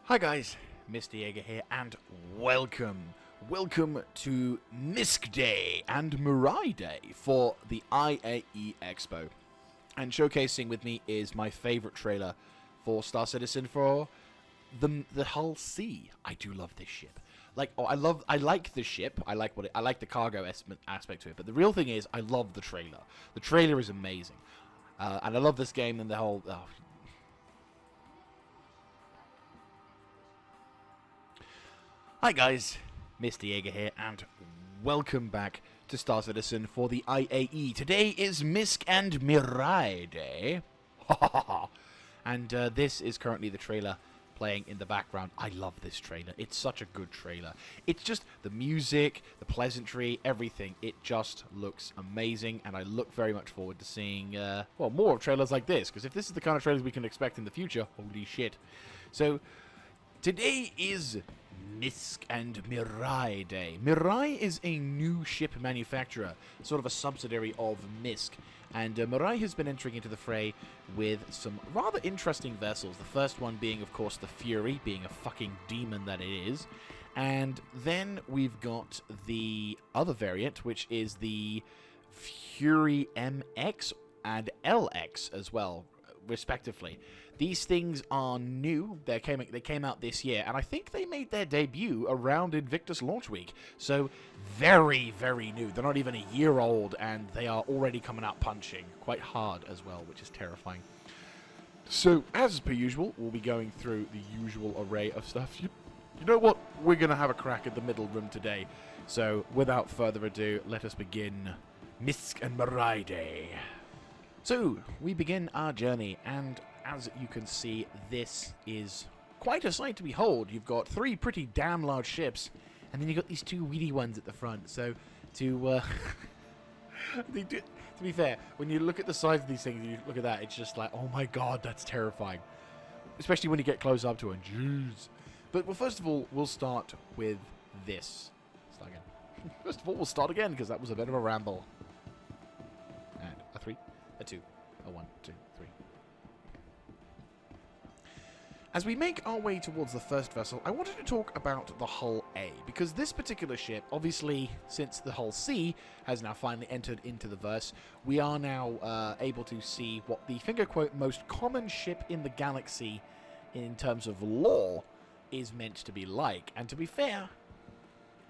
Hi guys, Mr. Jaeger here, and welcome to MISC Day and Mirai Day for the IAE Expo. And showcasing with me is my favourite trailer for Star Citizen for the Hull C. I do love this ship. I like the ship. I like the cargo aspect to it. But the real thing is, I love the trailer. The trailer is amazing, and I love this game and the whole. Hi guys, Mr. Jaeger here, and welcome back to Star Citizen for the IAE. Today is MISC and Mirai Day. And this is currently the trailer playing in the background. I love this trailer. It's such a good trailer. It's just the music, the pleasantry, everything. It just looks amazing, and I look very much forward to seeing, more of trailers like this, because if this is the kind of trailers we can expect in the future, holy shit. So, today is MISC and Mirai Day. Mirai is a new ship manufacturer, sort of a subsidiary of MISC, and Mirai has been entering into the fray with some rather interesting vessels. The first one being, of course, the Fury, being a fucking demon that it is, and then we've got the other variant, which is the Fury MX and LX as well, respectively. These things are new. They came out this year, and I think they made their debut around Invictus launch week. So very, very new. They're not even a year old, and they are already coming out punching quite hard as well, which is terrifying. So, as per usual, we'll be going through the usual array of stuff. You know what? We're going to have a crack at the middle room today. So, without further ado, let us begin MISC and Mirai Day. So, we begin our journey, and as you can see, this is quite a sight to behold. You've got three pretty damn large ships, and then you've got these two weedy ones at the front. So, to be fair, when you look at the size of these things, you look at that, it's just like, oh my god, that's terrifying. Especially when you get close up to it. Jeez. But, well, first of all, we'll start with this. Start again. First of all, we'll start again, because that was a bit of a ramble. And a 3, a 2, a 1, 2, 3. As we make our way towards the first vessel, I wanted to talk about the Hull A, because this particular ship, obviously, since the Hull C has now finally entered into the verse, we are now able to see what the finger quote most common ship in the galaxy in terms of lore is meant to be like. And to be fair,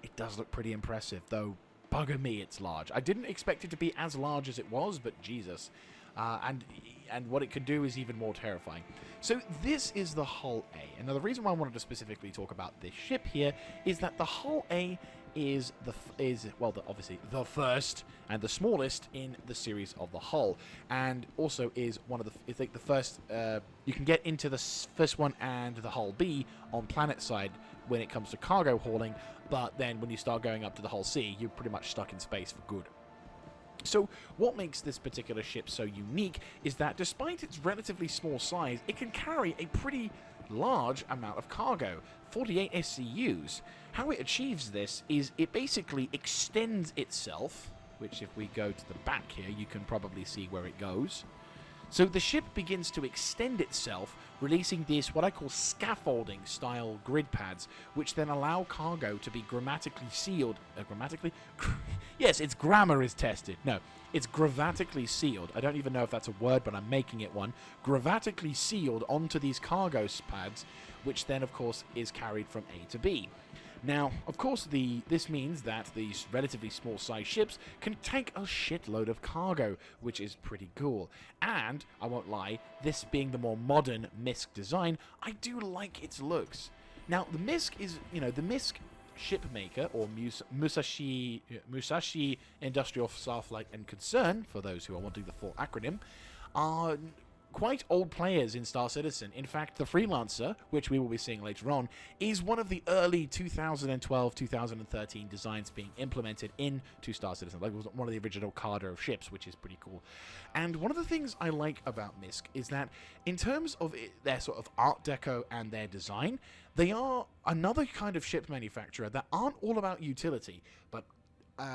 it does look pretty impressive, though bugger me it's large. I didn't expect it to be as large as it was, but Jesus. And what it can do is even more terrifying. So this is the Hull A. And now the reason why I wanted to specifically talk about this ship here is that the Hull A is obviously the first and the smallest in the series of the Hull, and also is one of the first. You can get into the first one and the Hull B on planet side when it comes to cargo hauling, but then when you start going up to the Hull C, you're pretty much stuck in space for good. So, what makes this particular ship so unique is that despite its relatively small size, it can carry a pretty large amount of cargo, 48 SCUs. How it achieves this is it basically extends itself, which if we go to the back here, you can probably see where it goes. So the ship begins to extend itself, releasing these what I call scaffolding style grid pads, which then allow cargo to be grammatically sealed. Yes, its grammar is tested. No, it's gravatically sealed. I don't even know if that's a word, but I'm making it one. Gravatically sealed onto these cargo pads, which then, of course, is carried from A to B. Now, of course, this means that these relatively small-sized ships can take a shitload of cargo, which is pretty cool. And, I won't lie, this being the more modern MISC design, I do like its looks. Now, the MISC is, the MISC shipmaker, or Musashi Industrial Starflight and Concern, for those who are wanting the full acronym, are quite old players in Star Citizen. In fact, the Freelancer, which we will be seeing later on, is one of the early 2012-2013 designs being implemented into Star Citizen. Like, it was one of the original cadre of ships, which is pretty cool. And one of the things I like about MISC is that in terms of their sort of art deco and their design, they are another kind of ship manufacturer that aren't all about utility, but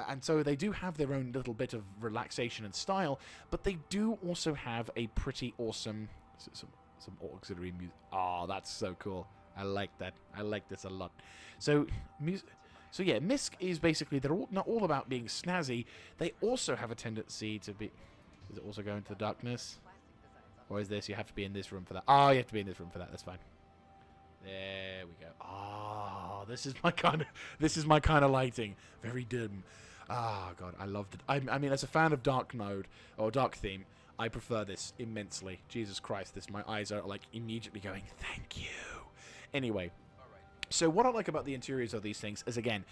and so they do have their own little bit of relaxation and style, but they do also have a pretty awesome some auxiliary music. Oh, that's so cool. I like that. I like this a lot. So, yeah, MISC is basically, they're not all about being snazzy. They also have a tendency to be... Does it also go into the darkness? Or is this, you have to be in this room for that? Oh, you have to be in this room for that. That's fine. There we go. Oh, this is my kind of lighting. Very dim. Ah, oh, God, I loved it. I mean, as a fan of dark mode, or dark theme, I prefer this immensely. Jesus Christ, my eyes are, like, immediately going, thank you. Anyway, so what I like about the interiors of these things is, again,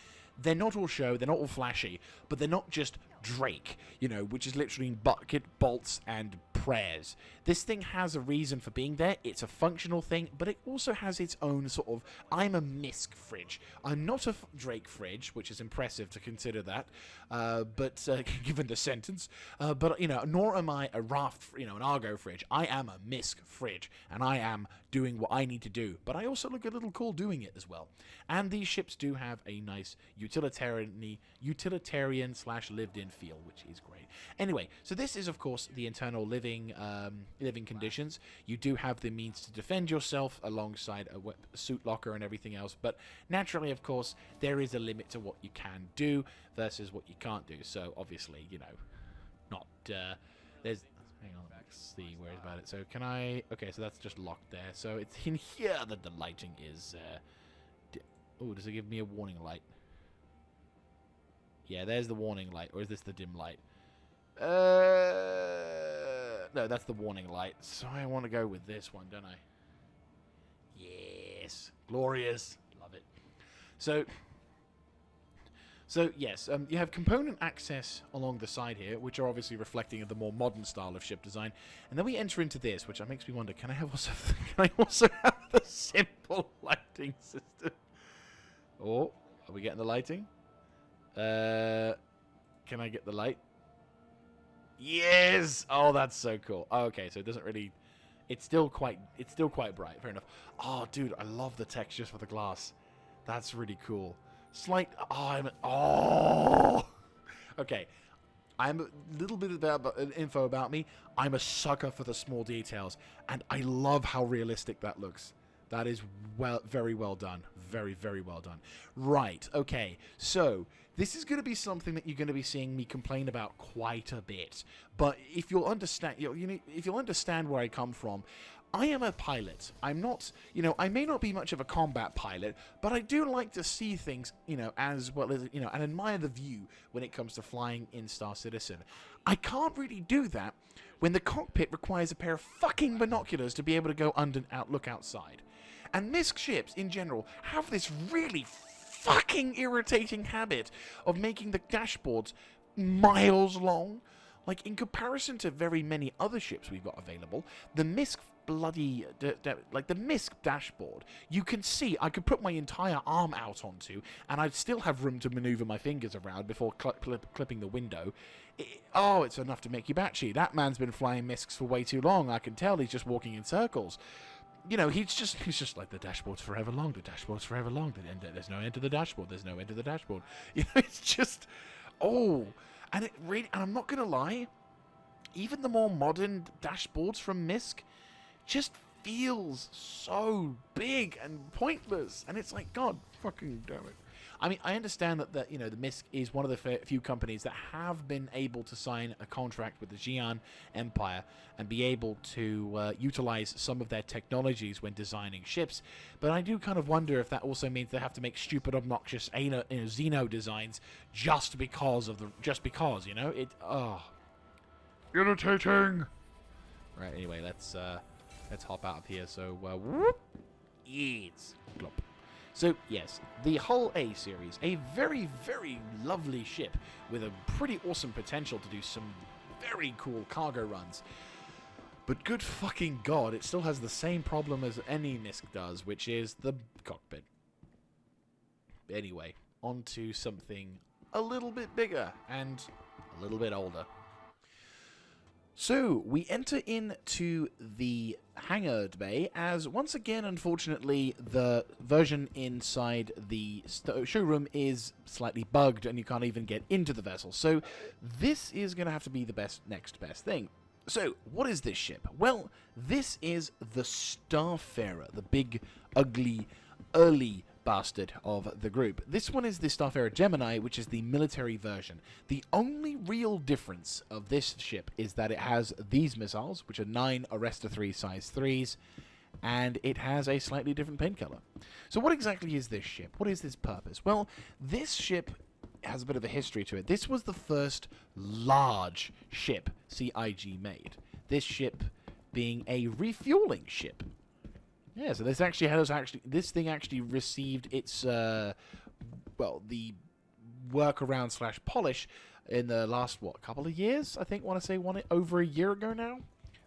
they're not all show, they're not all flashy, but they're not just Drake, you know, which is literally bucket, bolts, and prayers. This thing has a reason for being there. It's a functional thing, but it also has its own sort of... I'm a MISC fridge. I'm not a Drake fridge, which is impressive to consider that, but given the sentence. But, you know, nor am I a Raft, you know, an Argo fridge. I am a MISC fridge, and I am doing what I need to do. But I also look a little cool doing it as well. And these ships do have a nice utilitarian/lived-in feel, which is great. Anyway, so this is, of course, the internal living conditions. You do have the means to defend yourself alongside a suit locker and everything else, but naturally, of course, there is a limit to what you can do versus what you can't do. So obviously, you know, not there's... Hang on, let's see where it's about it. So can I... Okay, so that's just locked there. So it's in here that the lighting is... Oh, does it give me a warning light? Yeah, there's the warning light. Or is this the dim light? No, that's the warning light. So I want to go with this one, don't I? Yes. Glorious. Love it. So yes, you have component access along the side here, which are obviously reflecting the more modern style of ship design. And then we enter into this, which makes me wonder, can I also have the simple lighting system? Oh, are we getting the lighting? Can I get the light? Yes! Oh, that's so cool. Oh, okay, so it doesn't really... It's still quite bright. Fair enough. Oh, dude, I love the textures for the glass. That's really cool. Oh! Okay. I'm a little bit about info about me. I'm a sucker for the small details, and I love how realistic that looks. That is very well done. Very, very well done. Right, okay. So, this is going to be something that you're going to be seeing me complain about quite a bit. But if you'll understand, if you'll understand where I come from, I am a pilot. I'm not, I may not be much of a combat pilot, but I do like to see things, as well as, and admire the view when it comes to flying in Star Citizen. I can't really do that when the cockpit requires a pair of fucking binoculars to be able to go look outside. And MISC ships, in general, have this really fucking irritating habit of making the dashboards miles long. Like, in comparison to very many other ships we've got available, the MISC the MISC dashboard, you can see I could put my entire arm out onto, and I'd still have room to maneuver my fingers around before clipping the window. It's enough to make you batchy. That man's been flying MISCs for way too long. I can tell he's just walking in circles. He's just like, the dashboard's forever long. The dashboard's forever long. There's no end to the dashboard. There's no end to the dashboard. It's just, and it really, and I'm not gonna lie, even the more modern dashboards from MISC just feels so big and pointless. And it's like, God fucking damn it. I mean, I understand that the MISC is one of the few companies that have been able to sign a contract with the Xi'an Empire and be able to utilize some of their technologies when designing ships. But I do kind of wonder if that also means they have to make stupid, obnoxious Xeno designs just because, it. Irritating. Right. Anyway, let's hop out of here. So, whoop, yes, glop. So, yes, the Hull A series, a very, very lovely ship with a pretty awesome potential to do some very cool cargo runs. But good fucking God, it still has the same problem as any MISC does, which is the cockpit. Anyway, on to something a little bit bigger and a little bit older. So, we enter into the hangar bay, as once again, unfortunately, the version inside the showroom is slightly bugged and you can't even get into the vessel. So, this is going to have to be the next best thing. So, what is this ship? Well, this is the Starfarer, the big, ugly, early bastard of the group. This one is the Starfarer Gemini, which is the military version. The only real difference of this ship is that it has these missiles, which are 9 Arrestor 3 size 3s, and it has a slightly different paint color. So what exactly is this ship? What is this purpose? Well, this ship has a bit of a history to it. This was the first large ship CIG made. This ship being a refueling ship. Yeah, so this thing actually received its the workaround / polish in the last couple of years. I think want to say over a year ago now.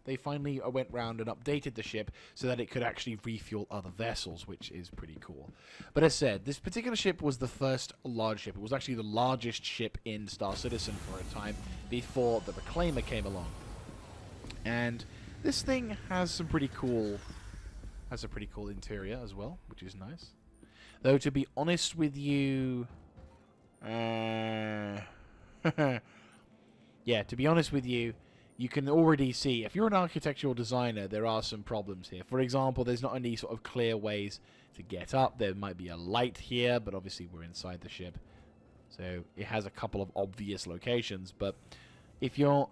They finally went round and updated the ship so that it could actually refuel other vessels, which is pretty cool. But as said, this particular ship was the first large ship. It was actually the largest ship in Star Citizen for a time before the Reclaimer came along. And this thing has a pretty cool interior as well, which is nice. Though to be honest with you, yeah, to be honest with you, you can already see, if you're an architectural designer, there are some problems here. For example, there's not any sort of clear ways to get up. There might be a light here, but obviously we're inside the ship. So it has a couple of obvious locations, but if you're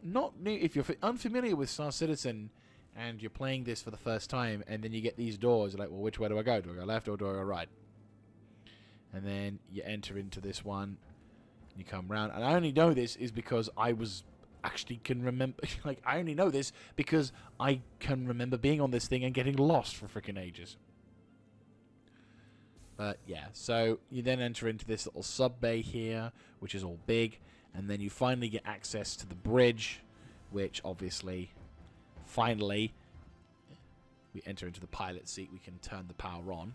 unfamiliar with Star Citizen and you're playing this for the first time, and then you get these doors, you're like, well, which way do I go? Do I go left or do I go right? And then you enter into this one, and you come around. And I only know this is because I can remember, I only know this because I can remember being on this thing and getting lost for freaking ages. But yeah, so you then enter into this little sub bay here, which is all big, and then you finally get access to the bridge, which obviously, finally, we enter into the pilot seat. We can turn the power on.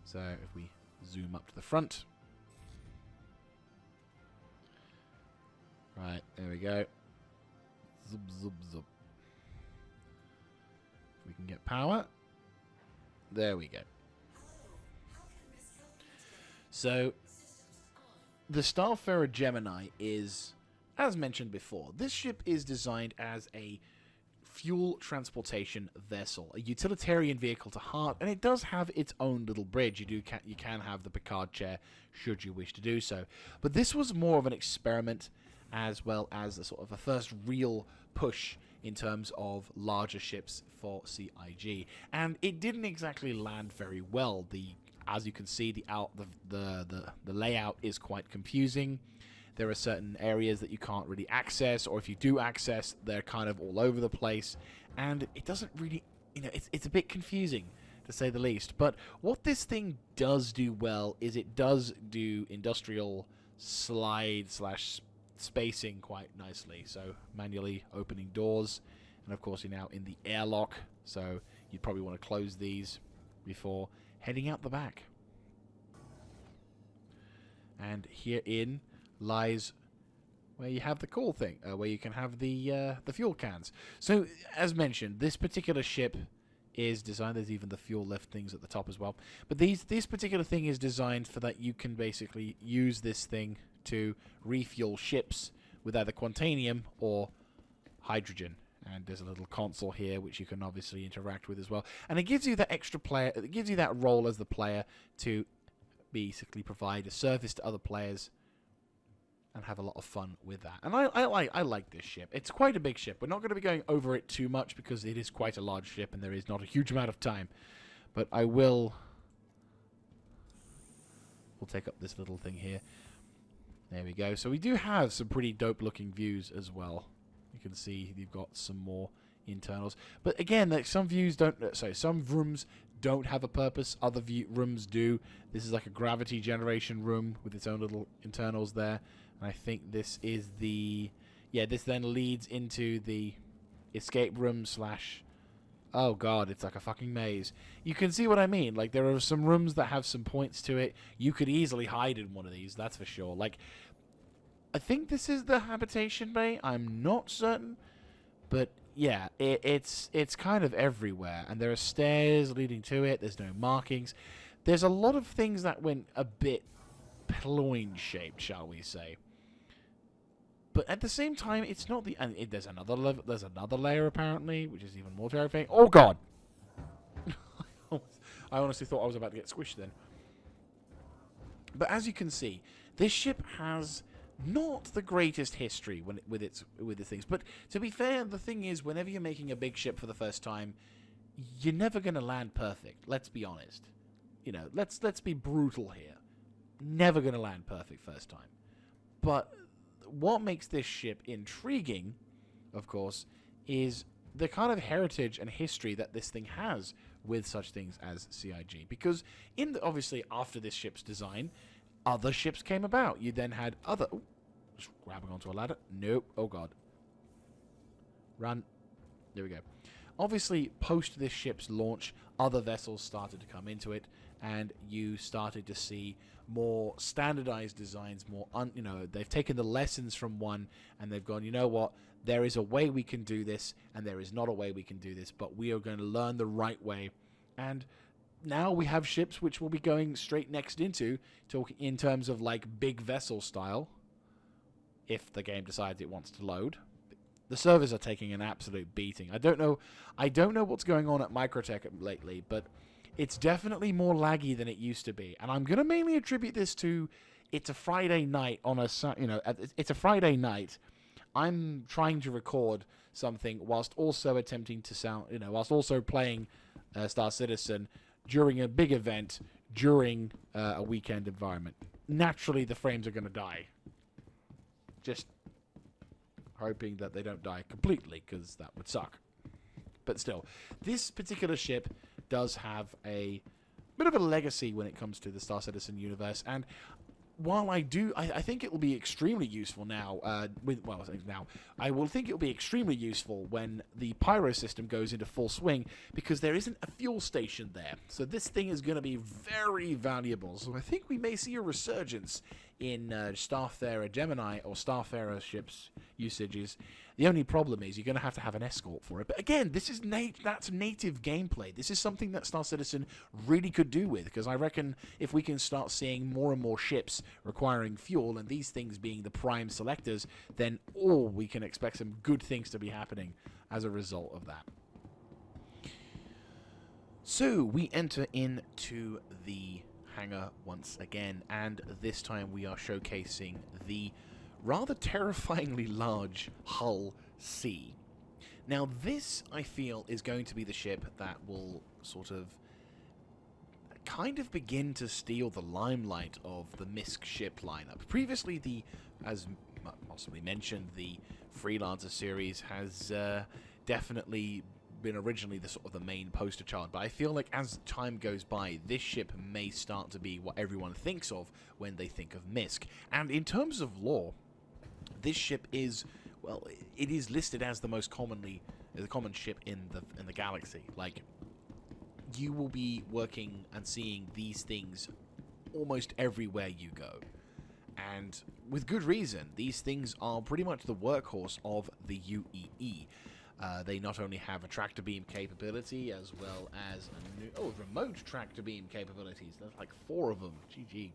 So if we zoom up to the front. Right, there we go. Zub, zub, zub. If we can get power. There we go. So, the Starfarer Gemini is, as mentioned before, this ship is designed as a fuel transportation vessel, a utilitarian vehicle to heart, and it does have its own little bridge. You can have the Picard chair should you wish to do so. But this was more of an experiment, as well as a sort of a first real push in terms of larger ships for CIG, and it didn't exactly land very well. As you can see, the layout is quite confusing. There are certain areas that you can't really access, or if you do access, they're kind of all over the place, and it doesn't really, it's a bit confusing, to say the least. But what this thing does do well is it does do industrial slide / spacing quite nicely. So manually opening doors, and of course you're now in the airlock, so you'd probably want to close these before heading out the back. And herein lies where you have the cool thing, where you can have the fuel cans. So as mentioned, this particular ship is designed, there's even the fuel left things at the top as well, but this particular thing is designed for that you can basically use this thing to refuel ships with either quantanium or hydrogen. And there's a little console here which you can obviously interact with as well, and it gives you that extra player, it gives you that role as the player to basically provide a service to other players and have a lot of fun with that. And I like this ship. It's quite a big ship. We're not going to be going over it too much because it is quite a large ship and there is not a huge amount of time, but we'll take up this little thing here. There we go. So we do have some pretty dope looking views as well. You can see you've got some more internals. But again, like some rooms don't have a purpose. Other rooms do. This is like a gravity generation room with its own little internals there. And I think this is this then leads into the escape room / oh god, it's like a fucking maze. You can see what I mean. Like, there are some rooms that have some points to it. You could easily hide in one of these, that's for sure. Like, I think this is the habitation bay. I'm not certain. But, yeah, it's kind of everywhere. And there are stairs leading to it. There's no markings. There's a lot of things that went a bit ploin-shaped, shall we say. But at the same time, it's not the... And there's another level, there's another layer, apparently, which is even more terrifying. Oh, God! I honestly thought I was about to get squished then. But as you can see, this ship has not the greatest history with its things. But to be fair, the thing is, whenever you're making a big ship for the first time, you're never going to land perfect. Let's be honest. You know, let's be brutal here. Never going to land perfect first time. But what makes this ship intriguing, of course, is the kind of heritage and history that this thing has with such things as CIG. Because obviously after this ship's design, other ships came about. You then had other... Ooh, just grabbing onto a ladder. Nope. Oh, God. Run. There we go. Obviously, post this ship's launch, other vessels started to come into it, and you started to see more standardized designs, they've taken the lessons from one, and they've gone, you know what, there is a way we can do this, and there is not a way we can do this, but we are going to learn the right way. And now we have ships which we'll be going straight next into, talking in terms of like big vessel style, if the game decides it wants to load. The servers are taking an absolute beating. I don't know what's going on at Microtech lately, but it's definitely more laggy than it used to be. And I'm going to mainly attribute this to it's a Friday night it's a Friday night. I'm trying to record something whilst also attempting to whilst also playing Star Citizen during a big event during a weekend environment. Naturally, the frames are going to die. Just hoping that they don't die completely, because that would suck. But still, this particular ship does have a bit of a legacy when it comes to the Star Citizen universe, and while I think it will be extremely useful now, I will think it will be extremely useful when the pyro system goes into full swing, because there isn't a fuel station there. So this thing is going to be very valuable. So I think we may see a resurgence in Starfarer Gemini or Starfarer ships usages. The only problem is you're going to have an escort for it. But again, this is that's native gameplay. This is something that Star Citizen really could do with, because I reckon if we can start seeing more and more ships requiring fuel, and these things being the prime selectors, then we can expect some good things to be happening as a result of that. So we enter into the hangar once again, and this time we are showcasing the rather terrifyingly large Hull C. Now this, I feel, is going to be the ship that will sort of kind of begin to steal the limelight of the MISC ship lineup. Previously, as possibly mentioned, the Freelancer series has definitely been originally the sort of the main poster child, but I feel like as time goes by, this ship may start to be what everyone thinks of when they think of MISC. And in terms of lore, this ship is, well, it is listed as the common ship in the galaxy. Like, you will be working and seeing these things almost everywhere you go. And with good reason. These things are pretty much the workhorse of the UEE. They not only have a tractor beam capability, as well as remote tractor beam capabilities. There's like 4 of them. GG.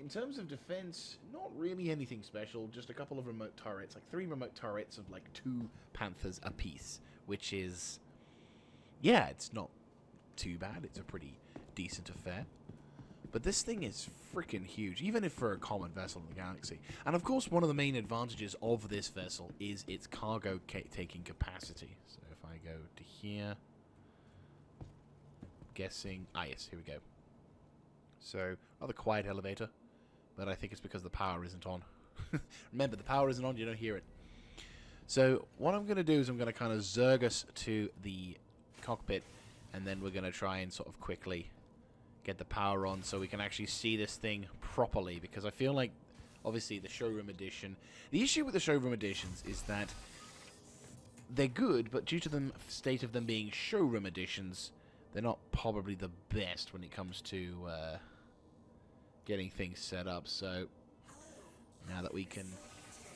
In terms of defense, not really anything special. Just a couple of remote turrets, like 3 remote turrets of like 2 Panthers apiece, which is, yeah, it's not too bad. It's a pretty decent affair. But this thing is freaking huge, even if for a common vessel in the galaxy. And of course, one of the main advantages of this vessel is its cargo taking capacity. So if I go to here, guessing, yes, here we go. So, rather quiet elevator, but I think it's because the power isn't on. Remember, the power isn't on, you don't hear it. So, what I'm going to do is I'm going to kind of zerg us to the cockpit, and then we're going to try and sort of quickly get the power on so we can actually see this thing properly, because I feel like, obviously, the showroom edition... The issue with the showroom editions is that they're good, but due to the state of them being showroom editions, they're not probably the best when it comes to getting things set up. So now that we can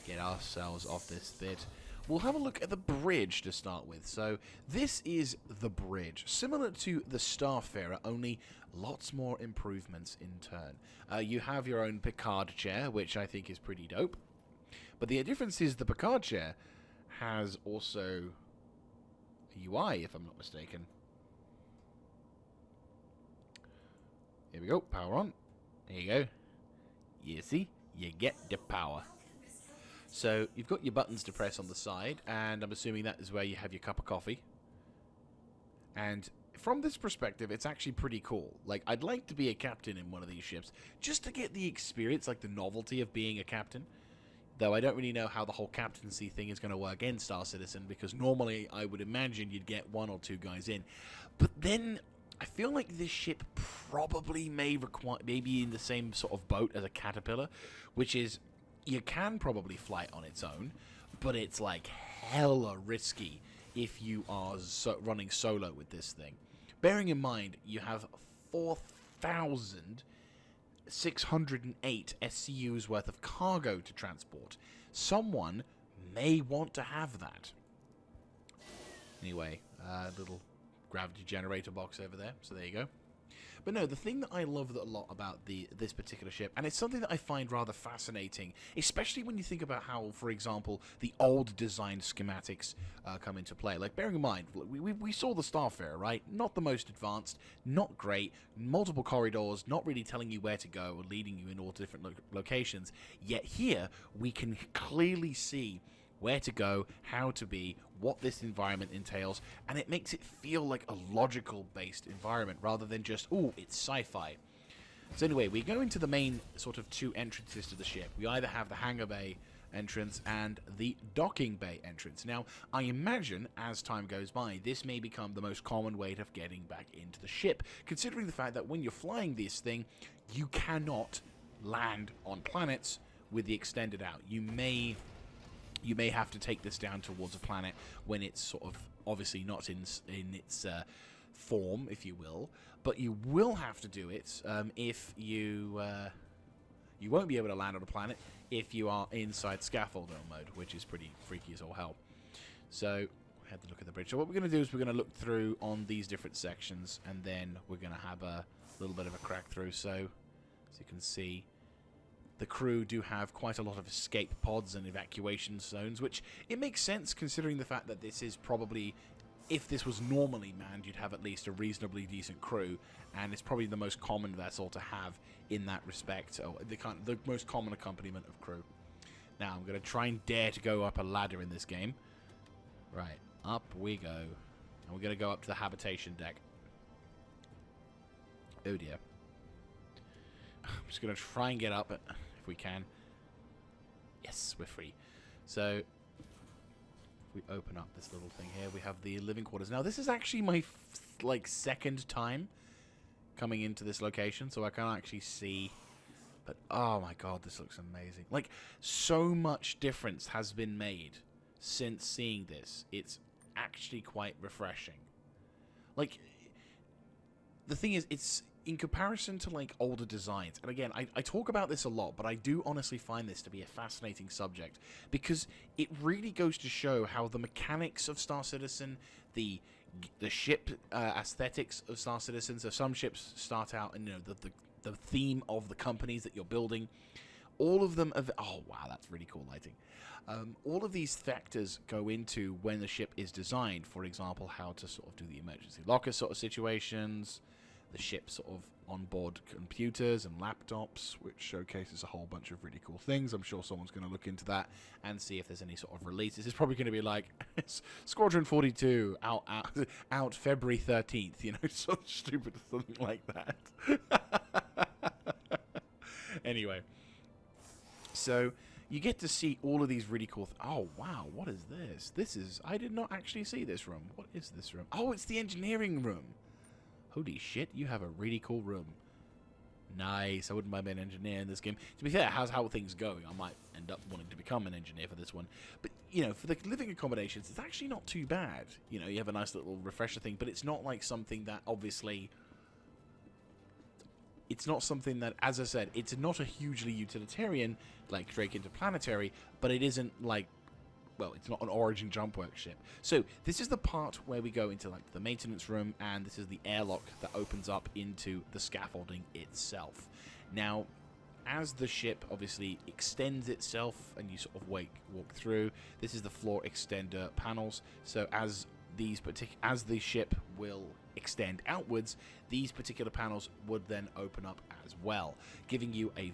get ourselves off this bit, we'll have a look at the bridge to start with. So this is the bridge, similar to the Starfarer, only lots more improvements in turn. You have your own Picard chair, which I think is pretty dope. But the difference is the Picard chair has also a UI, if I'm not mistaken. Here we go, power on. There you go. You see, you get the power. So you've got your buttons to press on the side, and I'm assuming that is where you have your cup of coffee. And from this perspective, it's actually pretty cool. Like, I'd like to be a captain in one of these ships, just to get the experience, like the novelty of being a captain. Though I don't really know how the whole captaincy thing is going to work in Star Citizen, because normally I would imagine you'd get 1 or 2 guys in. But then I feel like this ship probably may be in the same sort of boat as a Caterpillar, which is you can probably fly it on its own, but it's like hella risky if you are running solo with this thing. Bearing in mind, you have 4,608 SCUs worth of cargo to transport. Someone may want to have that. Anyway, little gravity generator box over there, so there you go. But no, the thing that I love a lot about this particular ship, and it's something that I find rather fascinating, especially when you think about how, for example, the old design schematics come into play. Like, bearing in mind, we saw the Starfarer, right? Not the most advanced, not great, multiple corridors, not really telling you where to go or leading you in all different locations. Yet here, we can clearly see where to go, how to be, what this environment entails, and it makes it feel like a logical based environment rather than just, ooh, it's sci-fi. So anyway, we go into the main sort of 2 entrances to the ship. We either have the hangar bay entrance and the docking bay entrance. Now, I imagine as time goes by, this may become the most common way of getting back into the ship, considering the fact that when you're flying this thing, you cannot land on planets with the extended out. You may have to take this down towards a planet when it's sort of obviously not in its form, if you will, but you will have to do it if you won't be able to land on a planet if you are inside scaffolder mode, which is pretty freaky as all hell. So we had to look at the bridge. So what we're going to do is we're going to look through on these different sections, and then we're going to have a little bit of a crack through. So as you can see, the crew do have quite a lot of escape pods and evacuation zones, which it makes sense considering the fact that this is probably, if this was normally manned, you'd have at least a reasonably decent crew, and it's probably the most common vessel to have in that respect, or the most common accompaniment of crew. Now, I'm going to try and dare to go up a ladder in this game. Right, up we go. And we're going to go up to the habitation deck. Oh dear. I'm just going to try and get up if we can. Yes, we're free. So, if we open up this little thing here, we have the living quarters. Now, this is actually my, second time coming into this location, so I can't actually see. But, oh my god, this looks amazing. Like, so much difference has been made since seeing this. It's actually quite refreshing. Like, the thing is, it's in comparison to like older designs, and again, I talk about this a lot, but I do honestly find this to be a fascinating subject because it really goes to show how the mechanics of Star Citizen, the ship aesthetics of Star Citizen. So some ships start out, and the theme of the companies that you're building, all of them. Oh wow, that's really cool lighting. All of these factors go into when the ship is designed. For example, how to sort of do the emergency locker sort of situations. The ship sort of onboard computers and laptops, which showcases a whole bunch of really cool things. I'm sure someone's going to look into that and see if there's any sort of releases. It's probably going to be like Squadron 42 out February 13th, so stupid, something like that. Anyway, so you get to see all of these really cool oh wow, what is this? I did not actually see this room. What is this room? Oh, it's the engineering room. Holy shit, you have a really cool room. Nice. I wouldn't mind being an engineer in this game. To be fair, how's how things going? I might end up wanting to become an engineer for this one. But, for the living accommodations, it's actually not too bad. You have a nice little refresher thing, but it's not like something that, obviously, it's not something that, as I said, it's not a hugely utilitarian, like Drake Interplanetary, but it isn't like, well, it's not an Origin jump work ship. So this is the part where we go into like the maintenance room, and this is the airlock that opens up into the scaffolding itself. Now, as the ship obviously extends itself and you sort of walk through, this is the floor extender panels. So as the ship will extend outwards, these particular panels would then open up as well, giving you a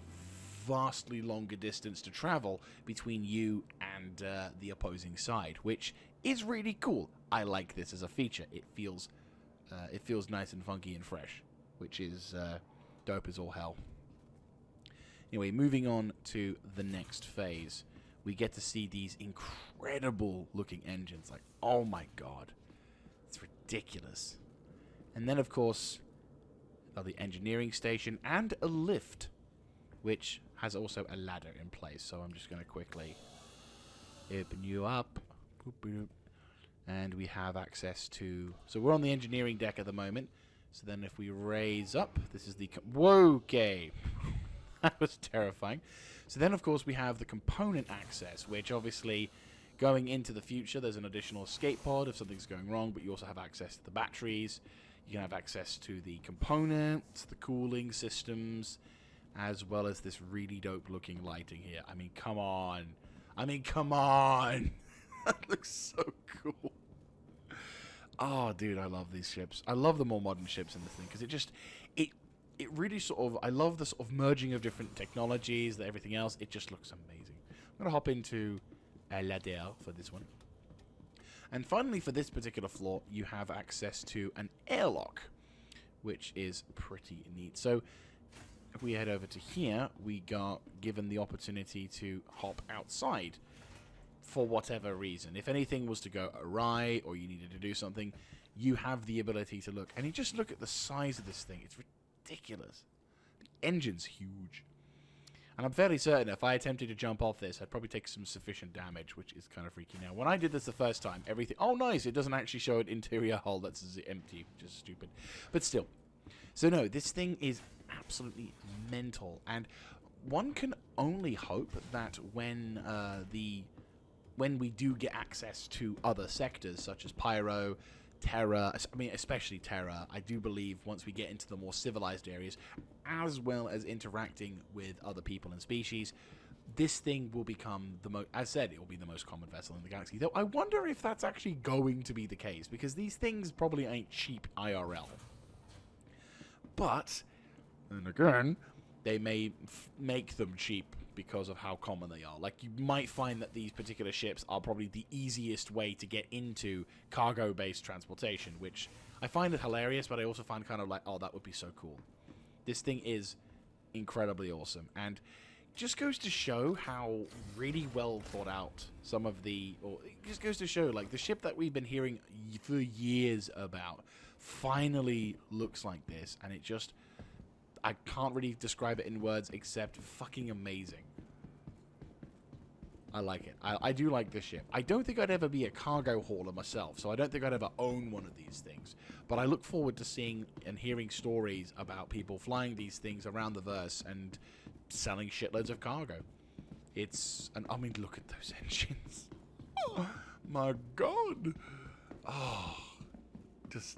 vastly longer distance to travel between you and the opposing side, which is really cool. I like this as a feature. It feels nice and funky and fresh, which is dope as all hell. Anyway, moving on to the next phase, we get to see these incredible looking engines. Like, oh my god, it's ridiculous. And then, of course, the engineering station and a lift, which has also a ladder in place. So I'm just going to quickly open you up. And we have access to... So we're on the engineering deck at the moment. So then if we raise up, this is the... Whoa, okay. That was terrifying. So then, of course, we have the component access, which obviously, going into the future, there's an additional escape pod if something's going wrong, but you also have access to the batteries. You can have access to the components, the cooling systems, as well as this really dope-looking lighting here. I mean, come on. That looks so cool. Oh, dude, I love these ships. I love the more modern ships in this thing, because it really sort of... I love the sort of merging of different technologies, everything else. It just looks amazing. I'm going to hop into ladder for this one. And finally, for this particular floor, you have access to an airlock, which is pretty neat. So if we head over to here, we got given the opportunity to hop outside for whatever reason. If anything was to go awry or you needed to do something, you have the ability to look. And you just look at the size of this thing. It's ridiculous. The engine's huge. And I'm fairly certain if I attempted to jump off this, I'd probably take some sufficient damage, which is kind of freaky now. When I did this the first time, everything... Oh, nice! It doesn't actually show an interior hull that's empty, which is stupid. But still. So no, this thing is absolutely mental. And one can only hope that when we do get access to other sectors, such as Pyro, Terra, I mean, especially Terra, I do believe once we get into the more civilized areas, as well as interacting with other people and species, this thing will become the most, as said, it will be the most common vessel in the galaxy. Though I wonder if that's actually going to be the case, because these things probably ain't cheap IRL. But, and again, they may make them cheap because of how common they are. Like, you might find that these particular ships are probably the easiest way to get into cargo-based transportation, which I find it hilarious, but I also find kind of like, oh, that would be so cool. This thing is incredibly awesome, and just goes to show how really well thought out some of the... Or it just goes to show, like, the ship that we've been hearing for years about finally looks like this, and it just... I can't really describe it in words except fucking amazing. I like it. I do like this ship. I don't think I'd ever be a cargo hauler myself, so I don't think I'd ever own one of these things. But I look forward to seeing and hearing stories about people flying these things around the verse and selling shitloads of cargo. I mean, look at those engines. Oh, my God. Oh, just...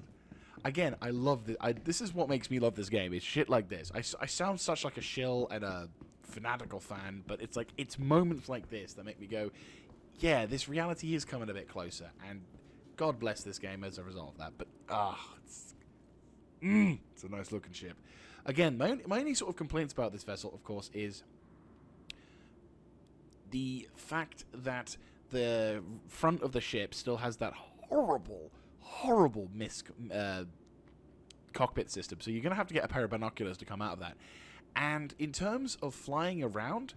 Again, I love this. This is what makes me love this game. It's shit like this. I sound such like a shill and a fanatical fan, but it's like, it's moments like this that make me go, yeah, this reality is coming a bit closer, and God bless this game as a result of that. But, it's a nice looking ship. Again, my only sort of complaints about this vessel, of course, is the fact that the front of the ship still has that horrible MISC cockpit system, so you're going to have to get a pair of binoculars to come out of that. And in terms of flying around,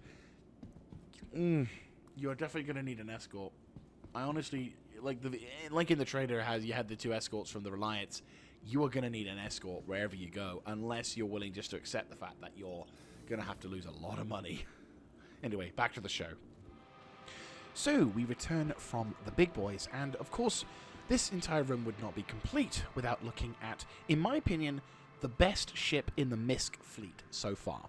you're definitely going to need an escort. I honestly, like in the trailer you had the two escorts from the Reliance, you are going to need an escort wherever you go, unless you're willing just to accept the fact that you're going to have to lose a lot of money. Anyway, back to the show. So, we return from the big boys, and of course, this entire room would not be complete without looking at, in my opinion, the best ship in the MISC fleet so far.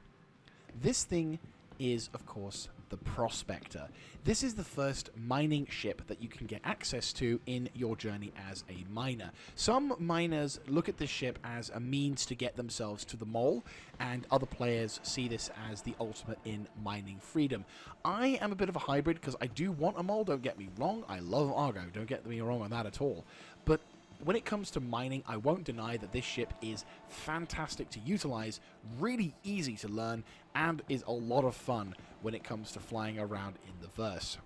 This thing is, of course, the Prospector. This is the first mining ship that you can get access to in your journey as a miner. Some miners look at this ship as a means to get themselves to the mole, and other players see this as the ultimate in mining freedom. I am a bit of a hybrid because I do want a mole, don't get me wrong. I love Argo, don't get me wrong on that at all. But when it comes to mining, I won't deny that this ship is fantastic to utilize, really easy to learn, and is a lot of fun when it comes to flying around in the verse.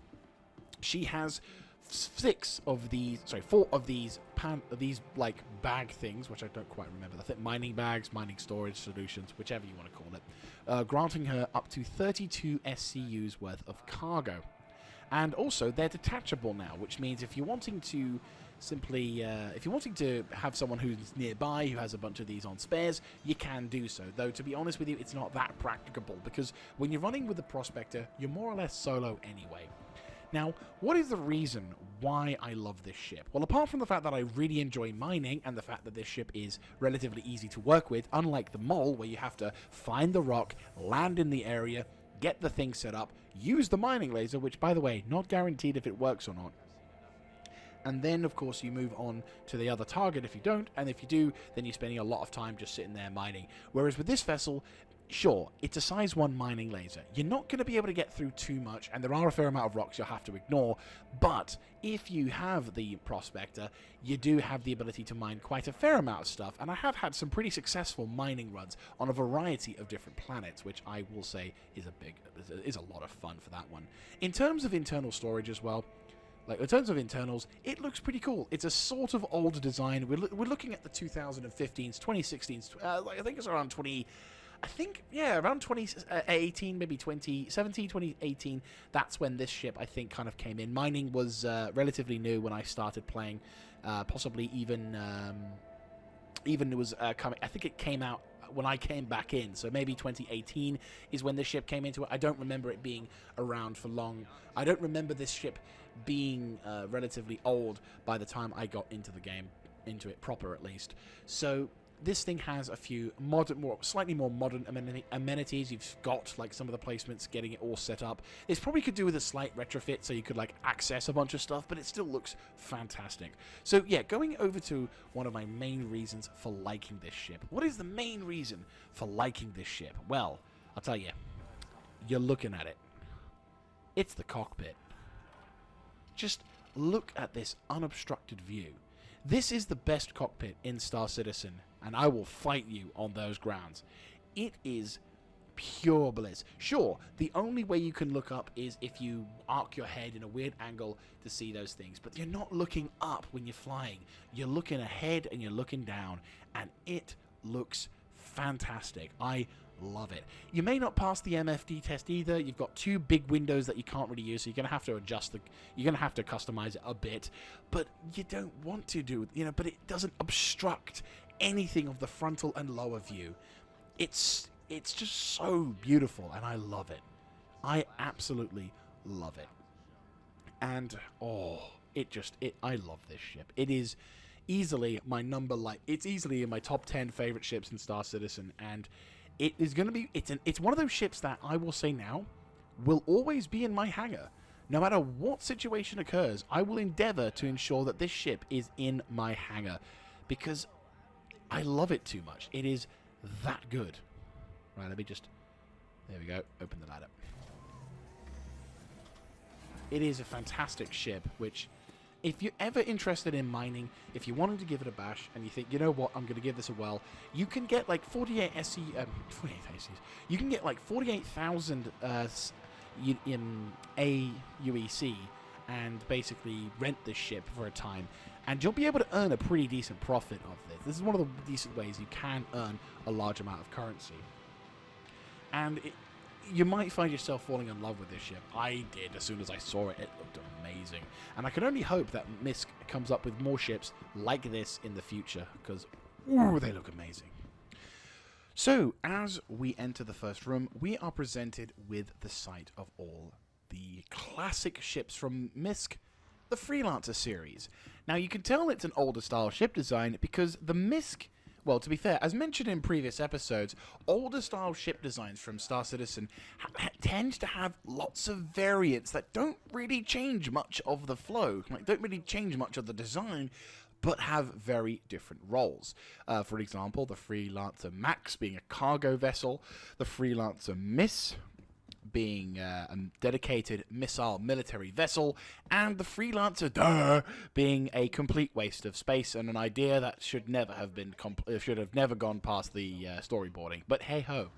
She has four of these like bag things, which I don't quite remember. I think mining bags, mining storage solutions, whichever you want to call it, granting her up to 32 SCUs worth of cargo. And also, they're detachable now, which means if you're wanting to if you're wanting to have someone who's nearby who has a bunch of these on spares, you can do so. Though, to be honest with you, it's not that practicable, because when you're running with the Prospector, you're more or less solo anyway. Now, what is the reason why I love this ship? Well, apart from the fact that I really enjoy mining, and the fact that this ship is relatively easy to work with, unlike the Mole, where you have to find the rock, land in the area, get the thing set up, use the mining laser, which, by the way, not guaranteed if it works or not. And then, of course, you move on to the other target if you don't, and if you do, then you're spending a lot of time just sitting there mining. Whereas with this vessel, sure, it's a size 1 mining laser. You're not going to be able to get through too much, and there are a fair amount of rocks you'll have to ignore, but if you have the Prospector, you do have the ability to mine quite a fair amount of stuff, and I have had some pretty successful mining runs on a variety of different planets, which I will say is a lot of fun for that one. In terms of internal storage as well, in terms of internals, it looks pretty cool. It's a sort of old design. We're looking at the 2015s, 2016s. I think it's around 20... around 2018, maybe 2017, 2018. That's when this ship, I think, kind of came in. Mining was relatively new when I started playing. Possibly even it was coming. I think it came out when I came back in. So maybe 2018 is when this ship came into it. I don't remember it being around for long. I don't remember this ship being relatively old by the time I got into the game, into it proper at least. So this thing has a few slightly more modern amenities. You've got like some of the placements, getting it all set up. This probably could do with a slight retrofit, so you could like access a bunch of stuff, but it still looks fantastic. So yeah, going over to one of my main reasons for liking this ship. What is the main reason for liking this ship? Well, I'll tell you. You're looking at it. It's the cockpit. Just look at this unobstructed view. This is the best cockpit in Star Citizen, and I will fight you on those grounds. It is pure bliss. Sure, the only way you can look up is if you arc your head in a weird angle to see those things, but you're not looking up when you're flying. You're looking ahead and you're looking down, and it looks fantastic. I love it. You may not pass the MFD test either. You've got 2 big windows that you can't really use, so you're going to have to you're going to have to customize it a bit, but you don't want to do, but it doesn't obstruct anything of the frontal and lower view. It's just so beautiful, and I love it. I absolutely love it. And I love this ship. It is easily it's easily in my top 10 favorite ships in Star Citizen, and it is going to be, it's one of those ships that I will say now will always be in my hangar. No matter what situation occurs, I will endeavor to ensure that this ship is in my hangar, because I love it too much. It is that good. Right, there we go, open the ladder. It is a fantastic ship, which, if you're ever interested in mining, if you wanted to give it a bash, and you think, you know what, I'm going to give this a whirl, you can get like 48 SCs. You can get like 48,000 in AUEC, and basically rent this ship for a time, and you'll be able to earn a pretty decent profit of this. This is one of the decent ways you can earn a large amount of currency. And you might find yourself falling in love with this ship. I did as soon as I saw it. It looked amazing. And I can only hope that MISC comes up with more ships like this in the future, because, ooh, they look amazing. So, as we enter the first room, we are presented with the sight of all the classic ships from MISC, the Freelancer series. Now, you can tell it's an older style ship design because the MISC well, to be fair, as mentioned in previous episodes, older style ship designs from Star Citizen tend to have lots of variants that don't really change much of the flow, like don't really change much of the design, but have very different roles. For example, the Freelancer Max being a cargo vessel, the Freelancer MISC being a dedicated missile military vessel, and the Freelancer being a complete waste of space and an idea that should never have been should have never gone past the storyboarding. But hey ho.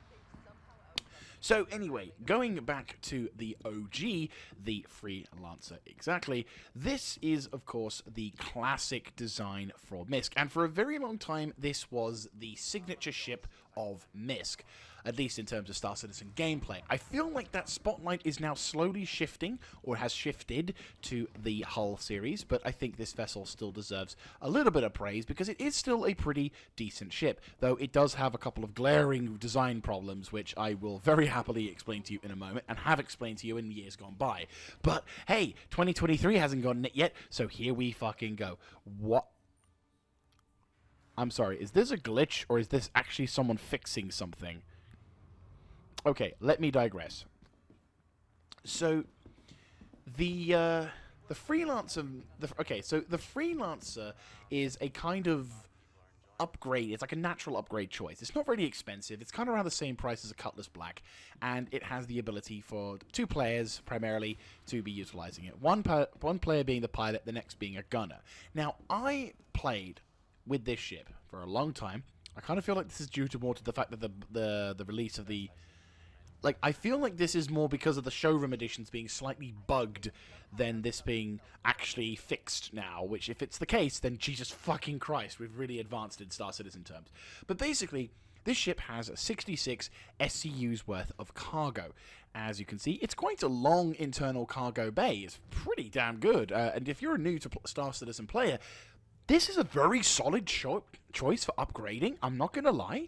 So anyway, going back to the OG, the Freelancer exactly, this is of course the classic design for MISC, and for a very long time this was the signature ship of MISC, at least in terms of Star Citizen gameplay. I feel like that spotlight is now slowly shifting, or has shifted, to the Hull series, but I think this vessel still deserves a little bit of praise because it is still a pretty decent ship, though it does have a couple of glaring design problems, which I will very happily explain to you in a moment, and have explained to you in years gone by. But hey, 2023 hasn't gotten it yet, so here we fucking go. What? I'm sorry, is this a glitch, or is this actually someone fixing something? Okay, let me digress. So, the Freelancer... so the Freelancer is a kind of upgrade. It's like a natural upgrade choice. It's not really expensive. It's kind of around the same price as a Cutlass Black, and it has the ability for 2 players, primarily, to be utilizing it. One player being the pilot, the next being a gunner. Now, I played with this ship for a long time. I kind of feel like this is due to more to the fact that the release of the... Like, I feel like this is more because of the showroom editions being slightly bugged than this being actually fixed now, which, if it's the case, then Jesus fucking Christ, we've really advanced in Star Citizen terms. But basically, this ship has 66 SCUs worth of cargo. As you can see, it's quite a long internal cargo bay. It's pretty damn good. And if you're a new to Star Citizen player, this is a very solid choice for upgrading, I'm not going to lie.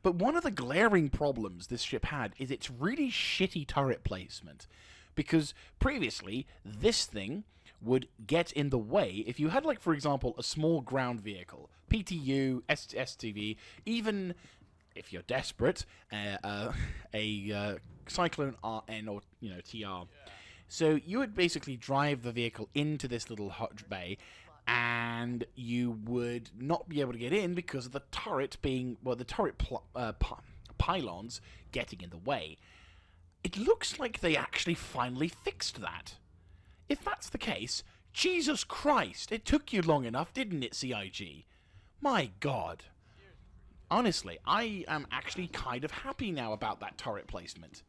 But one of the glaring problems this ship had is its really shitty turret placement. Because previously, this thing would get in the way if you had, like, for example, a small ground vehicle, PTU, STV, even, if you're desperate, a Cyclone RN or, TR. So you would basically drive the vehicle into this little hot bay, and you would not be able to get in because of the turret being, well, the turret pylons getting in the way. It looks like they actually finally fixed that. If that's the case, Jesus Christ, it took you long enough, didn't it, CIG? My God. Honestly, I am actually kind of happy now about that turret placement.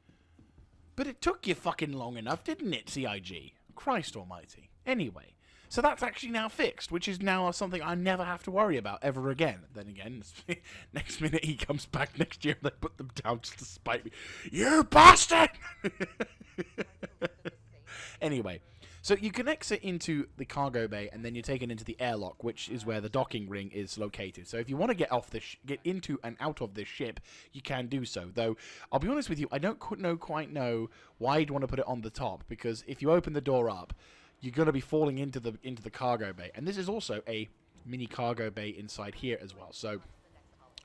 But it took you fucking long enough, didn't it, CIG? Christ almighty. Anyway. So that's actually now fixed, which is now something I never have to worry about ever again. Then again, next minute he comes back next year and they put them down just to spite me. You bastard! Anyway, so you can exit into the cargo bay and then you're taken into the airlock, which is where the docking ring is located. So if you want to get off this, get into and out of this ship, you can do so. Though I'll be honest with you, I don't quite know why you'd want to put it on the top, because if you open the door up, you're going to be falling into the cargo bay. And this is also a mini cargo bay inside here as well. So,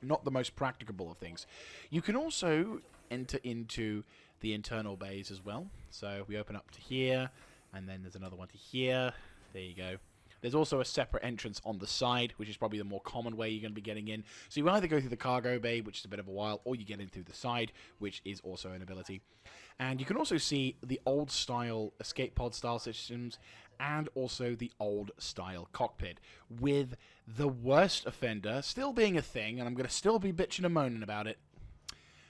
not the most practicable of things. You can also enter into the internal bays as well. So, we open up to here, and then there's another one to here. There you go. There's also a separate entrance on the side, which is probably the more common way you're going to be getting in. So you either go through the cargo bay, which is a bit of a while, or you get in through the side, which is also an ability. And you can also see the old-style escape pod style systems, and also the old-style cockpit, with the worst offender still being a thing, and I'm going to still be bitching and moaning about it.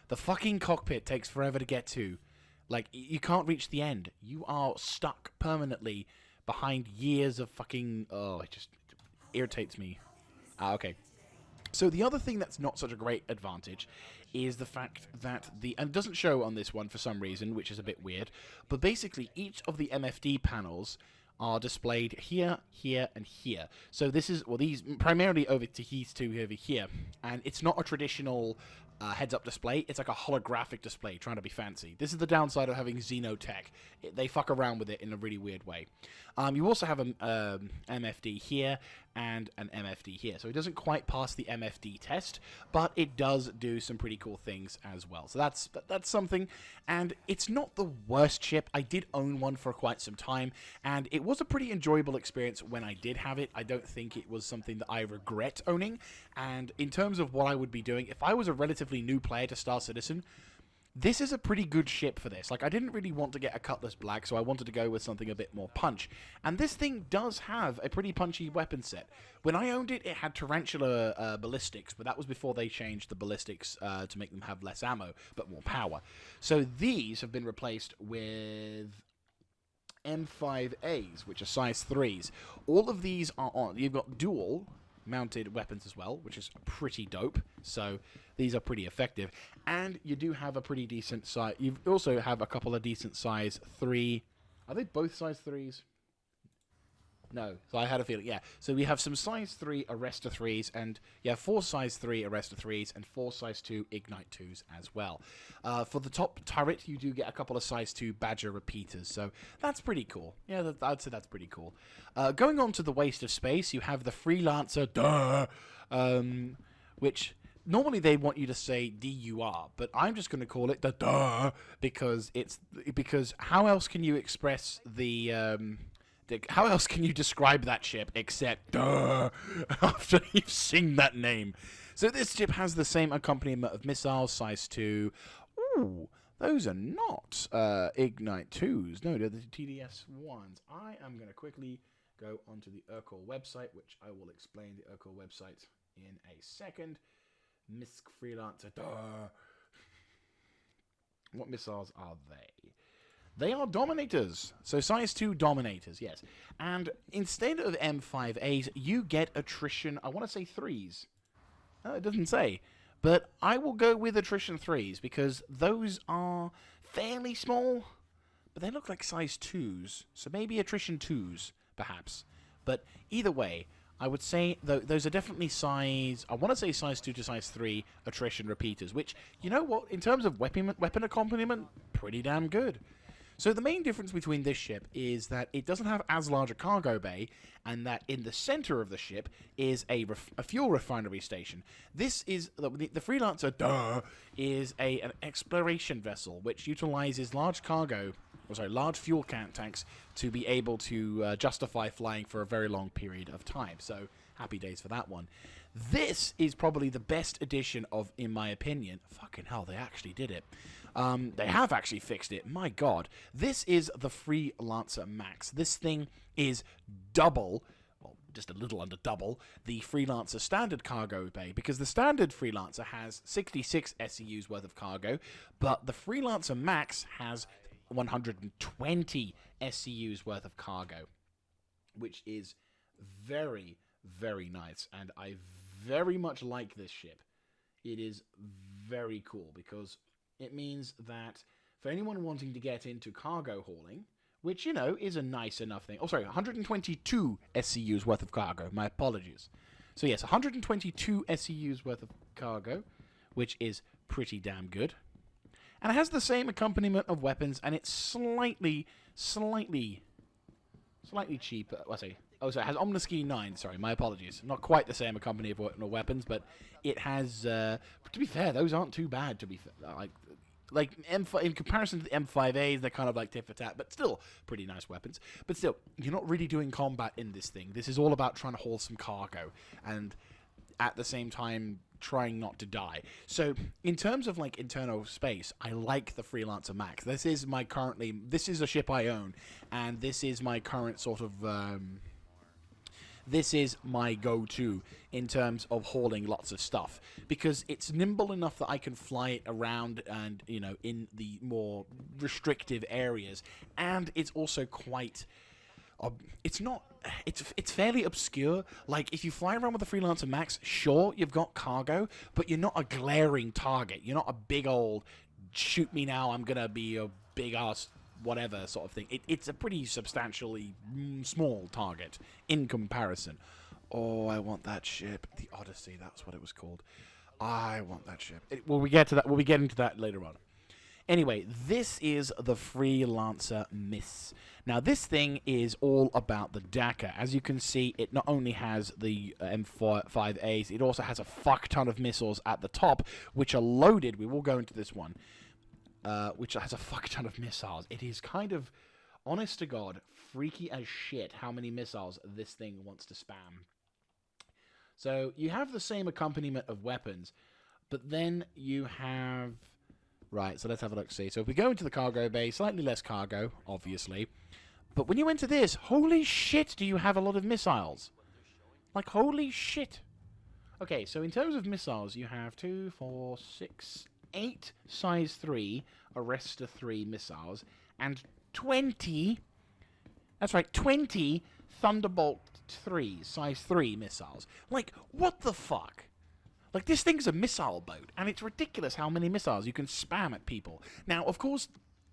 The fucking cockpit takes forever to get to. Like, you can't reach the end. You are stuck permanently behind years of fucking... Oh, it just irritates me. Okay. So the other thing that's not such a great advantage is the fact that and it doesn't show on this one for some reason, which is a bit weird, but basically each of the MFD panels are displayed here, here, and here. So this is, well, these primarily over to these two over here, and it's not a traditional heads-up display. It's like a holographic display, trying to be fancy. This is the downside of having Xenotech. They fuck around with it in a really weird way. You also have an MFD here, and an MFD here. So it doesn't quite pass the MFD test, but it does do some pretty cool things as well. So that's something, and it's not the worst ship. I did own one for quite some time, and it was a pretty enjoyable experience when I did have it. I don't think it was something that I regret owning, and in terms of what I would be doing, if I was a relatively new player to Star Citizen, this is a pretty good ship for this. Like, I didn't really want to get a Cutlass Black, so I wanted to go with something a bit more punch. And this thing does have a pretty punchy weapon set. When I owned it, it had Tarantula ballistics, but that was before they changed the ballistics to make them have less ammo, but more power. So these have been replaced with M5As, which are size 3s. All of these are on. You've got dual mounted weapons as well, which is pretty dope. So these are pretty effective, and you do have a pretty decent size. You also have a couple of decent size 3. Are they both size 3s? No, so I had a feeling. Yeah, so we have some size 3 Arrestor 3s, and 4 size 3 Arrestor 3s, and 4 size 2 Ignite 2s as well. For the top turret, you do get a couple of size 2 Badger repeaters, so that's pretty cool. Yeah, I'd say that's pretty cool. Going on to the waste of space, you have the Freelancer, which normally they want you to say DUR, but I'm just going to call it the duh, because how else can you express the how else can you describe that ship except duh after you've seen that name? So this ship has the same accompaniment of missiles, size 2. Ooh, those are not Ignite 2s. No, they're the TDS 1s. I am going to quickly go onto the Urkel website, which I will explain the Urkel website in a second. MISC Freelancer. Duh. What missiles are they? They are Dominators. So size 2 Dominators, yes. And instead of M5As, you get attrition, I want to say 3s. It doesn't say. But I will go with attrition 3s, because those are fairly small, but they look like size 2s. So maybe attrition 2s, perhaps. But either way, I would say those are definitely size, I want to say size 2 to size 3 attrition repeaters, which, you know what, in terms of weapon accompaniment, pretty damn good. So the main difference between this ship is that it doesn't have as large a cargo bay, and that in the center of the ship is a fuel refinery station. This is the Freelancer. Is an exploration vessel which utilizes large fuel tanks to be able to justify flying for a very long period of time. So happy days for that one. This is probably the best edition of, in my opinion. Fucking hell, they actually did it. They have actually fixed it. My God. This is the Freelancer Max. This thing is double, well, just a little under double, the Freelancer standard cargo bay, because the standard Freelancer has 66 SEUs worth of cargo, but the Freelancer Max has 120 SEUs worth of cargo, which is very, very nice, and I very much like this ship. It is very cool, because it means that for anyone wanting to get into cargo hauling, which, you know, is a nice enough thing. Oh, sorry, 122 SCUs worth of cargo. My apologies. So, yes, 122 SCUs worth of cargo, which is pretty damn good. And it has the same accompaniment of weapons, and it's slightly cheaper. Well, sorry, it has Omniski 9. Sorry, my apologies. Not quite the same accompaniment of weapons, but it has. To be fair, those aren't too bad. To be fair, like M5, in comparison to the M5As, they're kind of like tit for tat, but still pretty nice weapons. But still, you're not really doing combat in this thing. This is all about trying to haul some cargo, and at the same time trying not to die. So in terms of like internal space, I like the Freelancer Max. This is a ship I own, and this is my current sort of this is my go-to in terms of hauling lots of stuff, because it's nimble enough that I can fly it around and, you know, in the more restrictive areas, and it's also quite it's fairly obscure. Like, if you fly around with the Freelancer Max, sure, you've got cargo, but you're not a glaring target. You're not a big old, shoot me now, I'm gonna be a big ass whatever sort of thing. It's a pretty substantially small target in comparison. Oh, I want that ship. The Odyssey, that's what it was called. I want that ship. Will we get to that? We'll be getting to that later on. Anyway, this is the Freelancer MISC. Now, this thing is all about the Dakar. As you can see, it not only has the M5As, it also has a fuck ton of missiles at the top, which are loaded. We will go into this one, which has a fuck ton of missiles. It is kind of, honest to God, freaky as shit how many missiles this thing wants to spam. So, you have the same accompaniment of weapons, but then you have... Right, so let's have a look, see. So if we go into the cargo bay, slightly less cargo, obviously. But when you enter this, holy shit, do you have a lot of missiles. Like, holy shit. Okay, so in terms of missiles, you have 2, 4, 6, 8 size 3 Arrester 3 missiles, and 20, that's right, 20 Thunderbolt 3 size 3 missiles. Like, what the fuck? Like, this thing's a missile boat, and it's ridiculous how many missiles you can spam at people. Now, of course,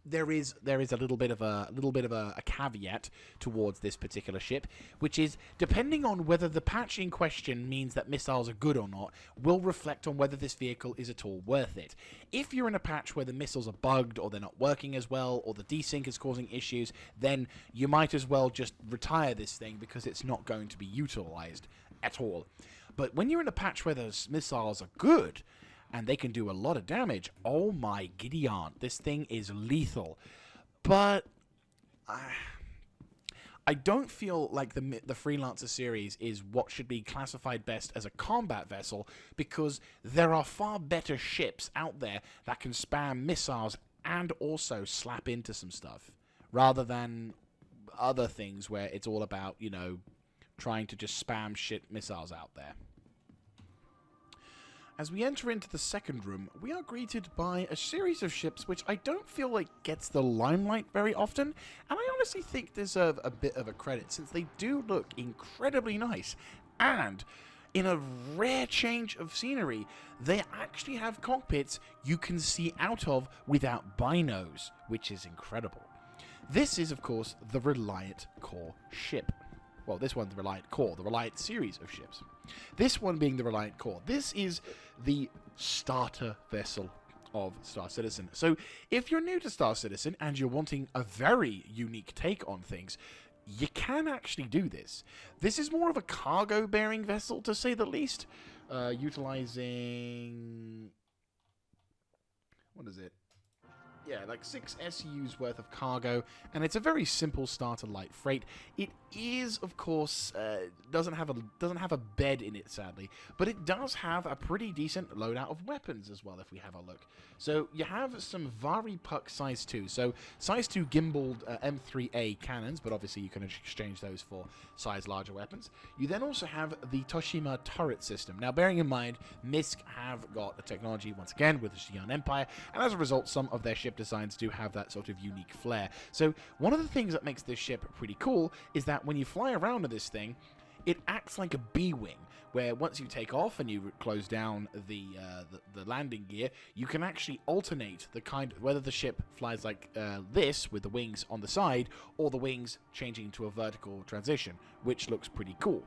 there is a little bit of a caveat towards this particular ship, which is depending on whether the patch in question means that missiles are good or not, will reflect on whether this vehicle is at all worth it. If you're in a patch where the missiles are bugged, or they're not working as well, or the desync is causing issues, then you might as well just retire this thing because it's not going to be utilized at all. But when you're in a patch where those missiles are good, and they can do a lot of damage, oh my giddy aunt, this thing is lethal. But I don't feel like the Freelancer series is what should be classified best as a combat vessel, because there are far better ships out there that can spam missiles and also slap into some stuff, rather than other things where it's all about, you know, trying to just spam shit missiles out there. As we enter into the second room, we are greeted by a series of ships which I don't feel like gets the limelight very often, and I honestly think deserve a bit of a credit, since they do look incredibly nice, and in a rare change of scenery, they actually have cockpits you can see out of without binos, which is incredible. This is, of course, the Reliant Core ship. Well, this one's the Reliant Core, the Reliant series of ships. This one being the Reliant Core. This is the starter vessel of Star Citizen. So, if you're new to Star Citizen and you're wanting a very unique take on things, you can actually do this. This is more of a cargo-bearing vessel, to say the least, utilizing... what is it? Yeah, like 6 SUs worth of cargo, and it's a very simple starter light freight. It is, of course, doesn't have a bed in it, sadly, but it does have a pretty decent loadout of weapons as well, if we have a look. So you have some Vari Puck size 2, so size 2 gimbaled M3A cannons, but obviously you can exchange those for size larger weapons. You then also have the Toshima turret system. Now, bearing in mind, MISC have got a technology once again with the Xi'an Empire, and as a result, some of their ship designs do have that sort of unique flair. So one of the things that makes this ship pretty cool is that when you fly around with this thing, it acts like a B-wing, where once you take off and you close down the landing gear, you can actually alternate the kind, whether the ship flies like this with the wings on the side, or the wings changing to a vertical transition, which looks pretty cool.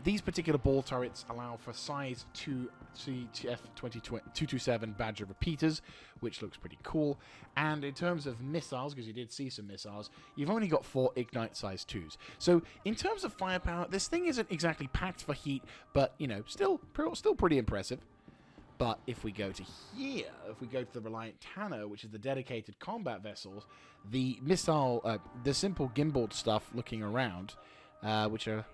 These particular ball turrets allow for size 2 CTF-227 Badger repeaters, which looks pretty cool. And in terms of missiles, because you did see some missiles, you've only got 4 Ignite size 2s. So in terms of firepower, this thing isn't exactly packed for heat, but, you know, still pretty impressive. But if we go to here, if we go to the Reliant Tanner, which is the dedicated combat vessels, the missile, the simple gimbaled stuff looking around, which are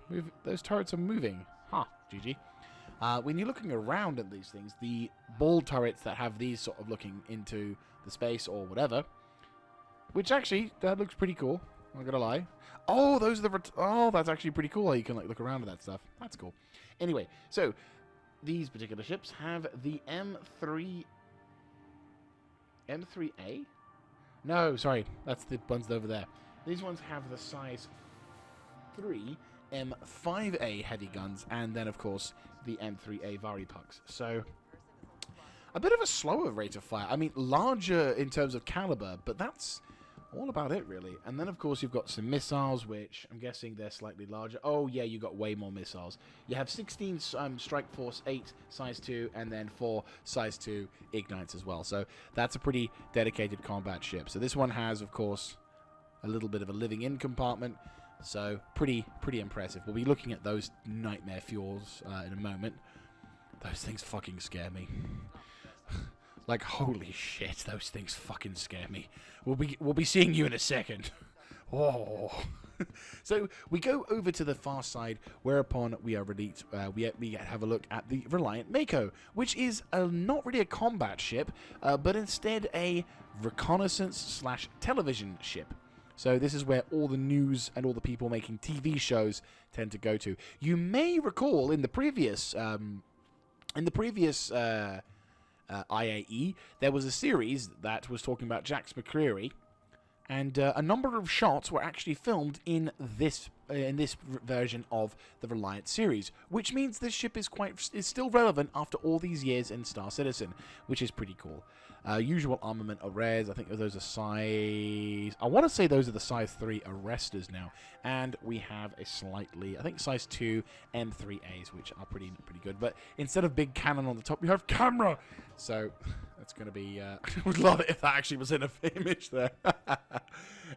those turrets are moving. Huh, GG. When you're looking around at these things, the ball turrets that have these sort of looking into the space or whatever, which actually, that looks pretty cool, I'm not gonna lie. Oh, those are the... oh, that's actually pretty cool how you can like look around at that stuff. That's cool. Anyway, so, these particular ships have the M3A? No, sorry, that's the ones over there. These ones have the size 3 M5A heavy guns, and then, of course, the M3A Vari Pucks. So, a bit of a slower rate of fire. I mean, larger in terms of caliber, but that's all about it, really. And then, of course, you've got some missiles, which I'm guessing they're slightly larger. Oh, yeah, you got way more missiles. You have 16 Strike Force, 8 Size 2, and then 4 Size 2 Ignites as well. So that's a pretty dedicated combat ship. So this one has, of course, a little bit of a living-in compartment. So pretty impressive. We'll be looking at those nightmare fuels in a moment. Those things fucking scare me. Like, holy shit, those things fucking scare me. We'll be seeing you in a second. Oh. So we go over to the far side, whereupon we are ready to, we have a look at the Reliant Mako, which is not really a combat ship, but instead a reconnaissance / television ship. So this is where all the news and all the people making TV shows tend to go to. You may recall in the previous IAE, there was a series that was talking about Jax McCreary, and a number of shots were actually filmed in this version of the Reliant series, which means this ship is still relevant after all these years in Star Citizen, which is pretty cool. Usual armament are rares. I think those are size... I want to say those are the size 3 arresters now. And we have a slightly... I think size 2 M3As, which are pretty good. But instead of big cannon on the top, you have camera! So that's going to be... I would love it if that actually was in an image there.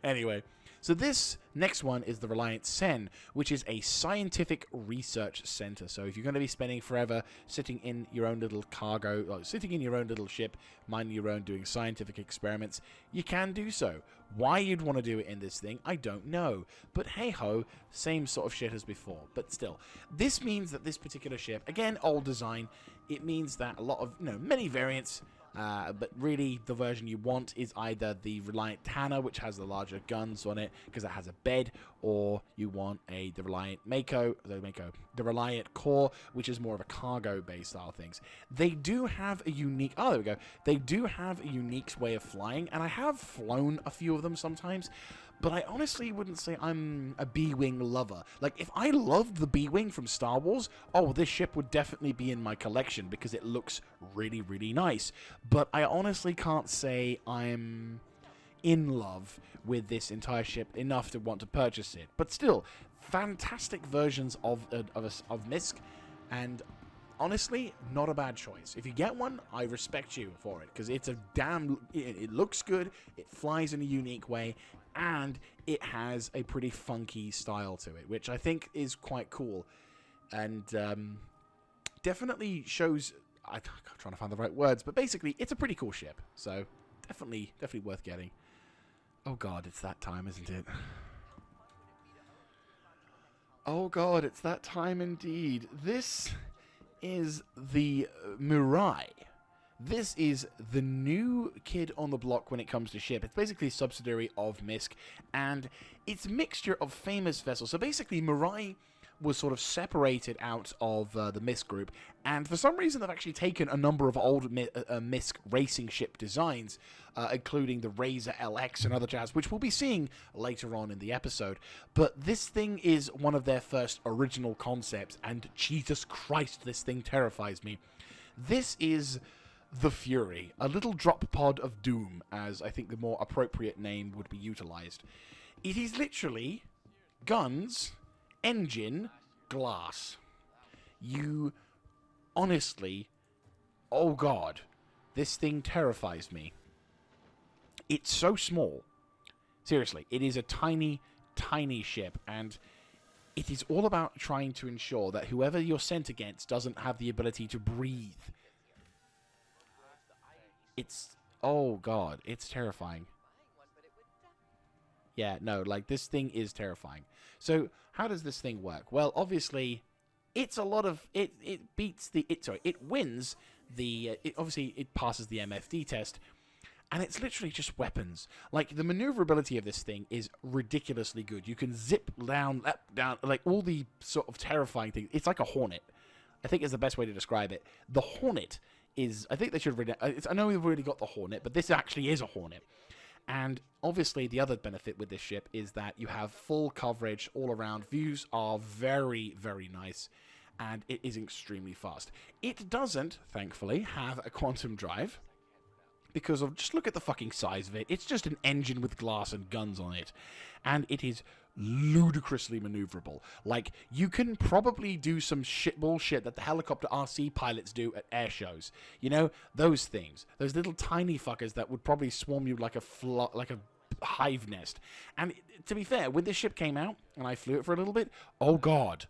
Anyway... So this next one is the Reliant Sen, which is a scientific research center. So if you're going to be spending forever sitting in your own little cargo, or sitting in your own little ship, minding your own, doing scientific experiments, you can do so. Why you'd want to do it in this thing, I don't know. But hey-ho, same sort of shit as before. But still, this means that this particular ship, again, old design, it means that a lot of, many variants... but really, the version you want is either the Reliant Tanner, which has the larger guns on it, because it has a bed, or you want the Reliant the Reliant Core, which is more of a cargo-based style things. They do have a unique... Oh, there we go. They do have a unique way of flying, and I have flown a few of them sometimes, but I honestly wouldn't say I'm a B-Wing lover. Like, if I loved the B-Wing from Star Wars, oh, this ship would definitely be in my collection because it looks really, really nice. But I honestly can't say I'm in love with this entire ship enough to want to purchase it. But still, fantastic versions of MISC, and honestly, not a bad choice. If you get one, I respect you for it, because it's a it looks good, it flies in a unique way, and it has a pretty funky style to it, which I think is quite cool, and definitely shows... I'm trying to find the right words, but basically, it's a pretty cool ship, so definitely worth getting. Oh god, it's that time, isn't it? Oh god, it's that time indeed. This is the Mirai. This is the new kid on the block when it comes to ship. It's basically a subsidiary of MISC, and it's a mixture of famous vessels. So basically, Mirai was sort of separated out of the MISC group, and for some reason they've actually taken a number of old MISC racing ship designs, including the Razor LX and other jazz, which we'll be seeing later on in the episode. But this thing is one of their first original concepts, and Jesus Christ, this thing terrifies me. This is the Fury, a little drop pod of doom, as I think the more appropriate name would be utilized. It is literally guns, engine, glass. You honestly, oh god, this thing terrifies me. It's so small. Seriously, it is a tiny, tiny ship, and it is all about trying to ensure that whoever you're sent against doesn't have the ability to breathe. It's, oh god, it's terrifying. Yeah, no, like, this thing is terrifying. So, how does this thing work? Well, obviously, it's a lot of, it wins the, obviously, it passes the MFD test, and it's literally just weapons. Like, the maneuverability of this thing is ridiculously good. You can zip down, up, down, like, all the sort of terrifying things. It's like a Hornet, I think is the best way to describe it. The Hornet is, I think they should have I know we've already got the Hornet, but this actually is a Hornet. And obviously the other benefit with this ship is that you have full coverage all around. Views are very, very nice, and it is extremely fast. It doesn't, thankfully, have a quantum drive, because of just look at the fucking size of it. It's just an engine with glass and guns on it, and it is ludicrously maneuverable. Like, you can probably do some shit bullshit that the helicopter RC pilots do at air shows. You know, those things, those little tiny fuckers that would probably swarm you like a hive nest. And to be fair, when this ship came out and I flew it for a little bit, oh god,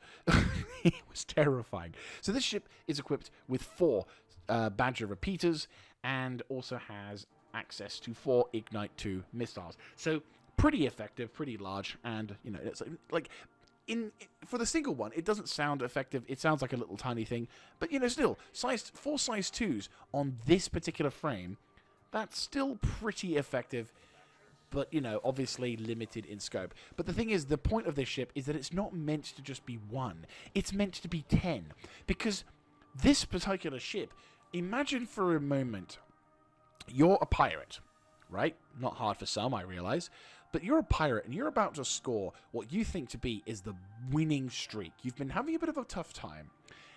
it was terrifying. So this ship is equipped with 4 Badger repeaters and also has access to 4 Ignite 2 missiles. So pretty effective, pretty large, and you know, it's like for the single one, it doesn't sound effective. It sounds like a little tiny thing, but you know, still 4 size 2s on this particular frame, that's still pretty effective. But, you know, obviously limited in scope. But the thing is, the point of this ship is that it's not meant to just be 1. It's meant to be 10. Because this particular ship, imagine for a moment, you're a pirate, right? Not hard for some, I realize. But you're a pirate, and you're about to score what you think to be is the winning streak. You've been having a bit of a tough time.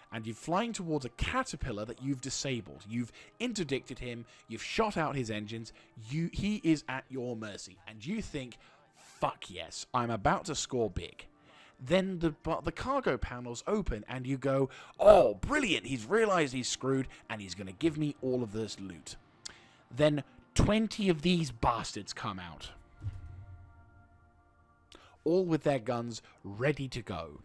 And you're flying towards a caterpillar that you've disabled. You've interdicted him. You've shot out his engines. He is at your mercy. And you think, fuck yes, I'm about to score big. Then the cargo panels open and you go, oh, brilliant. He's realized he's screwed and he's going to give me all of this loot. Then 20 of these bastards come out. All with their guns ready to go.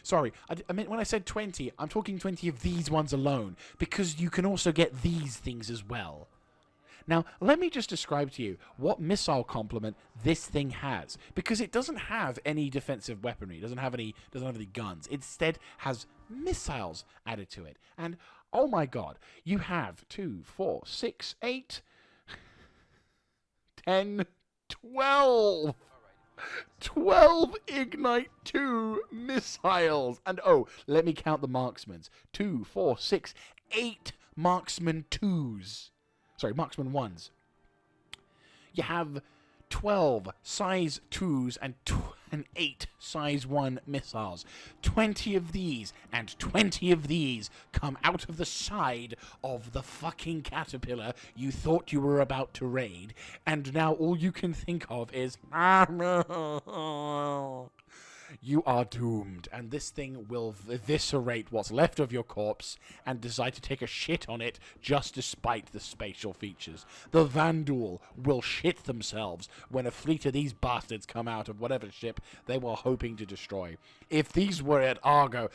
Sorry, I meant when I said 20, I'm talking 20 of these ones alone, because you can also get these things as well. Now, let me just describe to you what missile complement this thing has, because it doesn't have any defensive weaponry, it doesn't have any guns. It instead has missiles added to it. And, oh my god, you have 2, 4, 6, 8, 10, 12... 12 Ignite 2 missiles. And oh, let me count the marksmans. 2, 4, 6, 8 marksman 2s. Sorry, marksman 1s. You have 12 size 2s and 8 size 1 missiles. 20 of these and 20 of these come out of the side of the fucking caterpillar you thought you were about to raid, and now all you can think of is you are doomed, and this thing will eviscerate what's left of your corpse and decide to take a shit on it just despite the spatial features. The Vanduul will shit themselves when a fleet of these bastards come out of whatever ship they were hoping to destroy. If these were at Argo,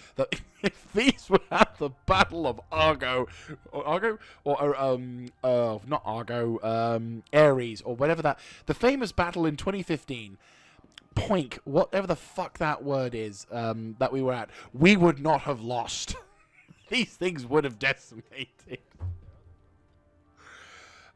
if these were at the Battle of Argo, not Argo, Ares, or whatever the famous battle in 2015, Poink, whatever the fuck that word is, that we were at, we would not have lost. These things would have decimated.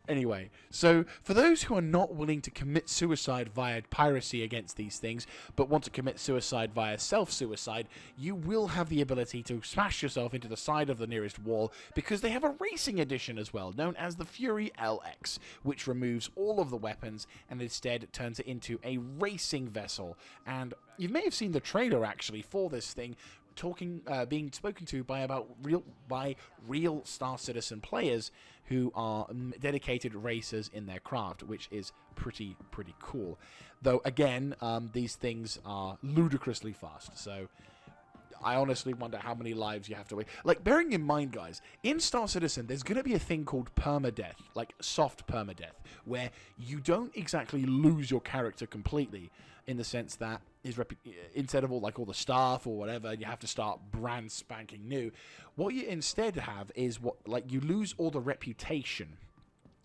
Anyway, so for those who are not willing to commit suicide via piracy against these things, but want to commit suicide via self-suicide, you will have the ability to smash yourself into the side of the nearest wall, because they have a racing edition as well, known as the Fury LX, which removes all of the weapons and instead turns it into a racing vessel. And you may have seen the trailer actually for this thing, being spoken to by real Star Citizen players who are dedicated racers in their craft, which is pretty cool. Though again, these things are ludicrously fast, so I honestly wonder how many lives you have to wait. Like, bearing in mind, guys, in Star Citizen, there's going to be a thing called permadeath, like soft permadeath, where you don't exactly lose your character completely, in the sense that instead of all the staff or whatever, you have to start brand spanking new. What you instead have is you lose all the reputation.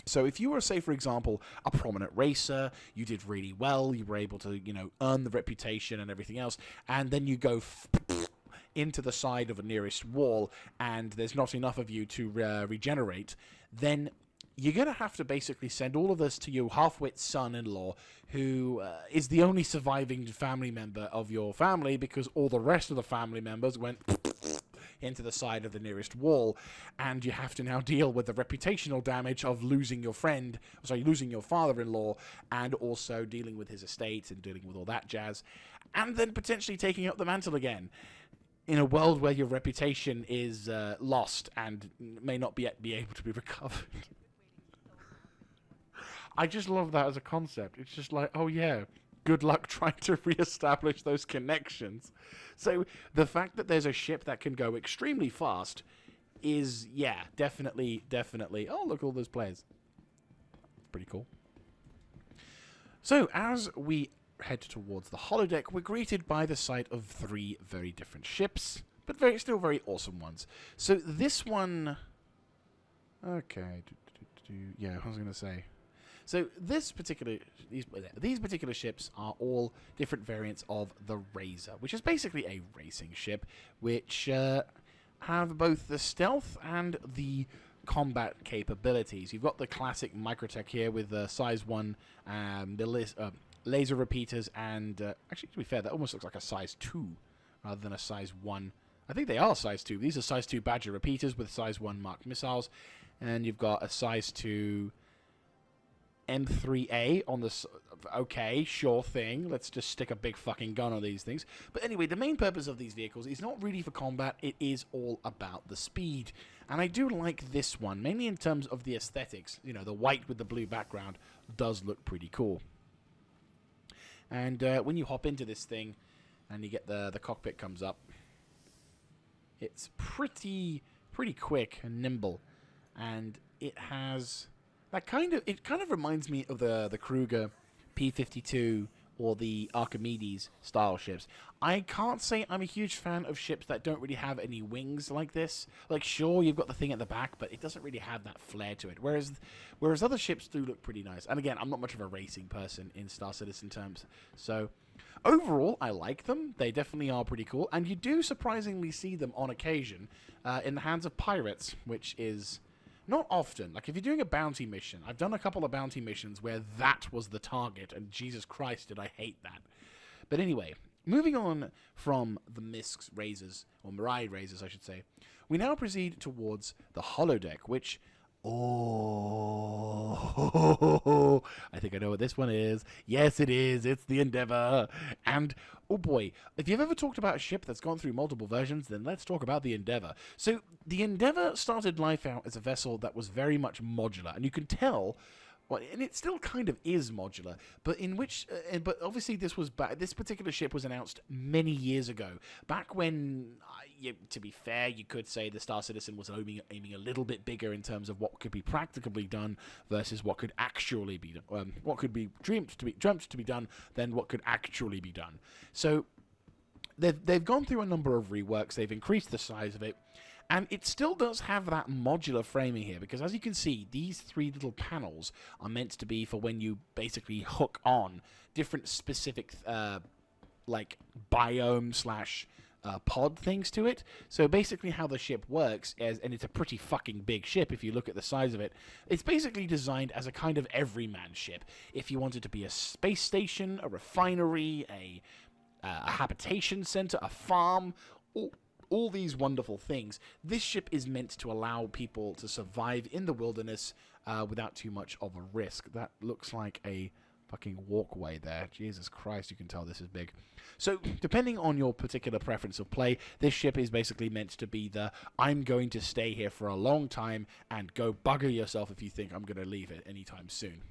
So if you were, say, for example, a prominent racer, you did really well, you were able to, earn the reputation and everything else, and then you go into the side of a nearest wall, and there's not enough of you to regenerate, then you're going to have to basically send all of this to your half-wit son-in-law, who is the only surviving family member of your family, because all the rest of the family members went into the side of the nearest wall, and you have to now deal with the reputational damage of losing your father-in-law, and also dealing with his estate and dealing with all that jazz, and then potentially taking up the mantle again, in a world where your reputation is lost and may not be able to be recovered. I just love that as a concept. It's just like, oh yeah, good luck trying to reestablish those connections. So the fact that there's a ship that can go extremely fast is, yeah, definitely. Oh, look, all those players. Pretty cool. So as we head towards the holodeck, we're greeted by the sight of 3 very different ships, but still very awesome ones. So this one... Okay. Yeah, I was going to say... So these particular ships are all different variants of the Razor, which is basically a racing ship, which have both the stealth and the combat capabilities. You've got the classic microtech here with the size 1, laser repeaters, and actually, to be fair, that almost looks like a size 2 rather than a size 1. I think they are size 2. These are size 2 Badger repeaters with size 1 Mark missiles, and you've got a size 2 M3A on this. Okay, sure thing. Let's just stick a big fucking gun on these things. But anyway, the main purpose of these vehicles is not really for combat. It is all about the speed. And I do like this one, mainly in terms of the aesthetics. You know, the white with the blue background does look pretty cool. And when you hop into this thing and you get the cockpit comes up, it's pretty quick and nimble. And it has... It kind of reminds me of the Kruger P-52 or the Archimedes style ships. I can't say I'm a huge fan of ships that don't really have any wings like this. Like, sure, you've got the thing at the back, but it doesn't really have that flair to it. Whereas other ships do look pretty nice. And again, I'm not much of a racing person in Star Citizen terms. So, overall, I like them. They definitely are pretty cool. And you do surprisingly see them on occasion in the hands of pirates, which is... not often. Like, if you're doing a bounty mission, I've done a couple of bounty missions where that was the target, and Jesus Christ, did I hate that. But anyway, moving on from the MISC Razors, or Mirai Razors, I should say, we now proceed towards the holodeck, which... oh, I think I know what this one is. Yes, it is. It's the Endeavour. And, oh boy, if you've ever talked about a ship that's gone through multiple versions, then let's talk about the Endeavour. So, the Endeavour started life out as a vessel that was very much modular, and you can tell... well, and it still kind of is modular, but but obviously this particular ship was announced many years ago, back when, to be fair, you could say the Star Citizen was aiming a little bit bigger in terms of what could be practicably done versus what could actually be done, what could be dreamt to be done, than what could actually be done. So they've gone through a number of reworks. They've increased the size of it. And it still does have that modular framing here, because as you can see, these 3 little panels are meant to be for when you basically hook on different specific, like, biome / pod things to it. So basically how the ship works is, and it's a pretty fucking big ship if you look at the size of it, it's basically designed as a kind of everyman ship. If you want it to be a space station, a refinery, a habitation center, a farm, all these wonderful things, this ship is meant to allow people to survive in the wilderness without too much of a risk. That looks like a fucking walkway there. Jesus Christ, you can tell this is big. So, depending on your particular preference of play, this ship is basically meant to be the, I'm going to stay here for a long time, and go bugger yourself if you think I'm going to leave it anytime soon.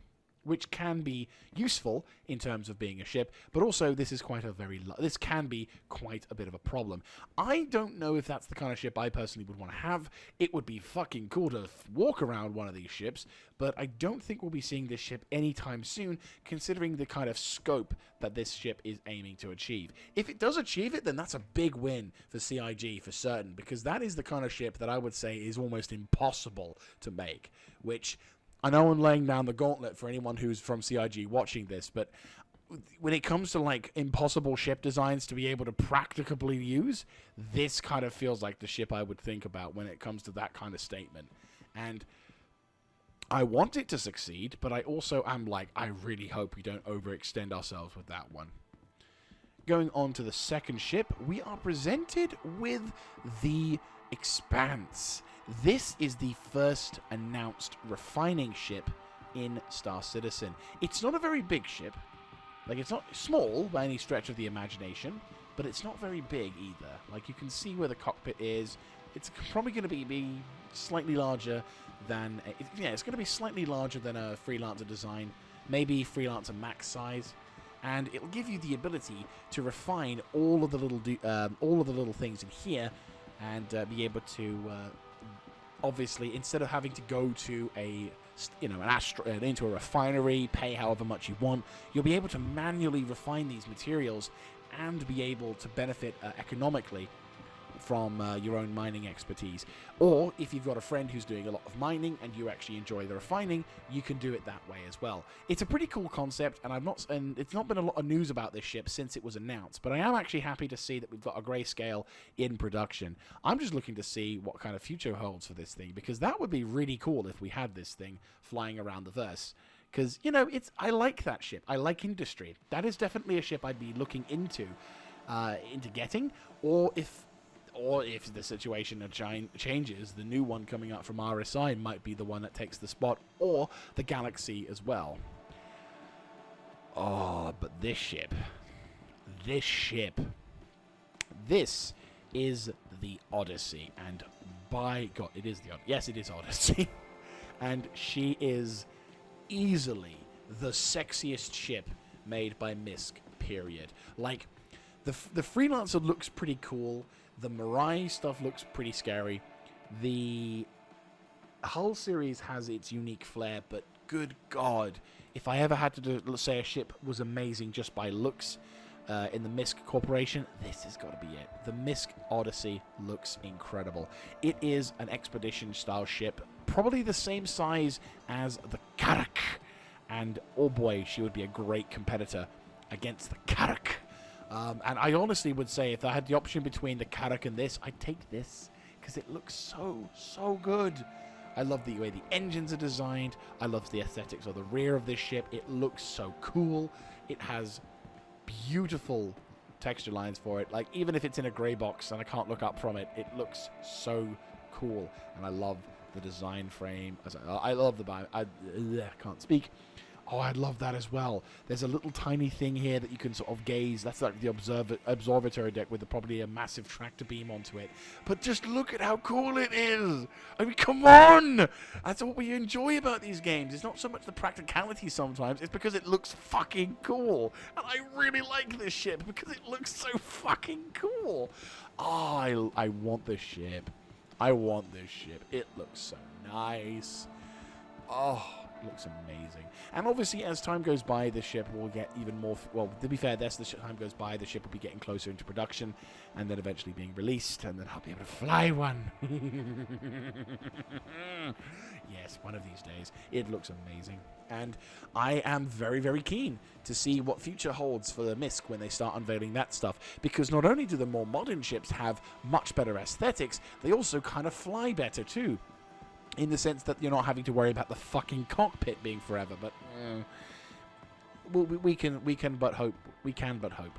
Which can be useful in terms of being a ship, but also this can be quite a bit of a problem. I don't know if that's the kind of ship I personally would want to have. It would be fucking cool to walk around one of these ships, but I don't think we'll be seeing this ship anytime soon, considering the kind of scope that this ship is aiming to achieve. If it does achieve it, then that's a big win for CIG for certain, because that is the kind of ship that I would say is almost impossible to make, which... I know I'm laying down the gauntlet for anyone who's from CIG watching this, but when it comes to, like, impossible ship designs to be able to practicably use, this kind of feels like the ship I would think about when it comes to that kind of statement. And I want it to succeed, but I also am like, I really hope we don't overextend ourselves with that one. Going on to the second ship, we are presented with the Expanse. This is the first announced refining ship in Star Citizen. It's not a very big ship. Like, it's not small by any stretch of the imagination, but it's not very big either. Like, you can see where the cockpit is. It's probably going to be slightly larger than... yeah, it's going to be slightly larger than a Freelancer design, maybe Freelancer max size, and it'll give you the ability to refine all of the little things in here, and be able to obviously, instead of having to go to into a refinery, pay however much you want, you'll be able to manually refine these materials and be able to benefit economically from your own mining expertise. Or if you've got a friend who's doing a lot of mining and you actually enjoy the refining, you can do it that way as well. It's a pretty cool concept, and it's not been a lot of news about this ship since it was announced, but I am actually happy to see that we've got a grayscale in production. I'm just looking to see what kind of future holds for this thing, because that would be really cool if we had this thing flying around the verse. Because, I like that ship. I like industry. That is definitely a ship I'd be looking into getting, or if the situation changes, the new one coming up from RSI might be the one that takes the spot, or the Galaxy as well. Oh, but this is the Odyssey, and by God, it is the Odyssey. Yes, it is Odyssey, and she is easily the sexiest ship made by MISC, period. Like, the Freelancer looks pretty cool. The Mirai stuff looks pretty scary. The hull series has its unique flair, but good God, if I ever had to do, let's say a ship was amazing just by looks in the MISC Corporation, this has got to be it. The MISC Odyssey looks incredible. It is an expedition-style ship, probably the same size as the Karak, and oh boy, she would be a great competitor against the Karak. And I honestly would say if I had the option between the Karak and this, I'd take this, because it looks so good. I love the way the engines are designed. I love the aesthetics of the rear of this ship. It looks so cool. It has beautiful texture lines for it. Like, even if it's in a grey box and I can't look up from it, it looks so cool. And I love the design frame. I love the... I can't speak. Oh, I'd love that as well. There's a little tiny thing here that you can sort of gaze. That's like the observatory deck with probably a massive tractor beam onto it. But just look at how cool it is. I mean, come on! That's what we enjoy about these games. It's not so much the practicality sometimes. It's because it looks fucking cool. And I really like this ship because it looks so fucking cool. Oh, I want this ship. I want this ship. It looks so nice. Oh, it looks amazing. And obviously, as time goes by, the ship will get even more... Well, to be fair, as the time goes by, the ship will be getting closer into production, and then eventually being released, and then I'll be able to fly one. Yes, one of these days. It looks amazing. And I am very, very keen to see what future holds for the MISC when they start unveiling that stuff. Because not only do the more modern ships have much better aesthetics, they also kind of fly better, too. In the sense that you're not having to worry about the fucking cockpit being forever, but we can but hope. We can but hope.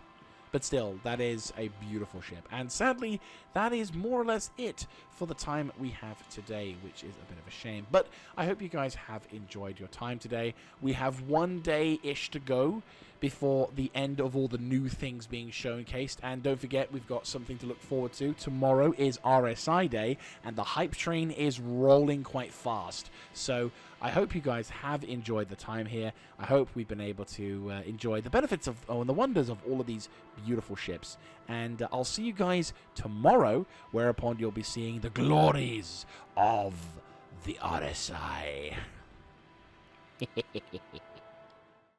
But still, that is a beautiful ship. And sadly, that is more or less it for the time we have today, which is a bit of a shame. But I hope you guys have enjoyed your time today. We have 1 day-ish to go before the end of all the new things being showcased. And don't forget, we've got something to look forward to. Tomorrow is RSI Day, and the hype train is rolling quite fast. So I hope you guys have enjoyed the time here. I hope we've been able to enjoy the benefits of and the wonders of all of these beautiful ships. And I'll see you guys tomorrow, whereupon you'll be seeing the glories of the RSI.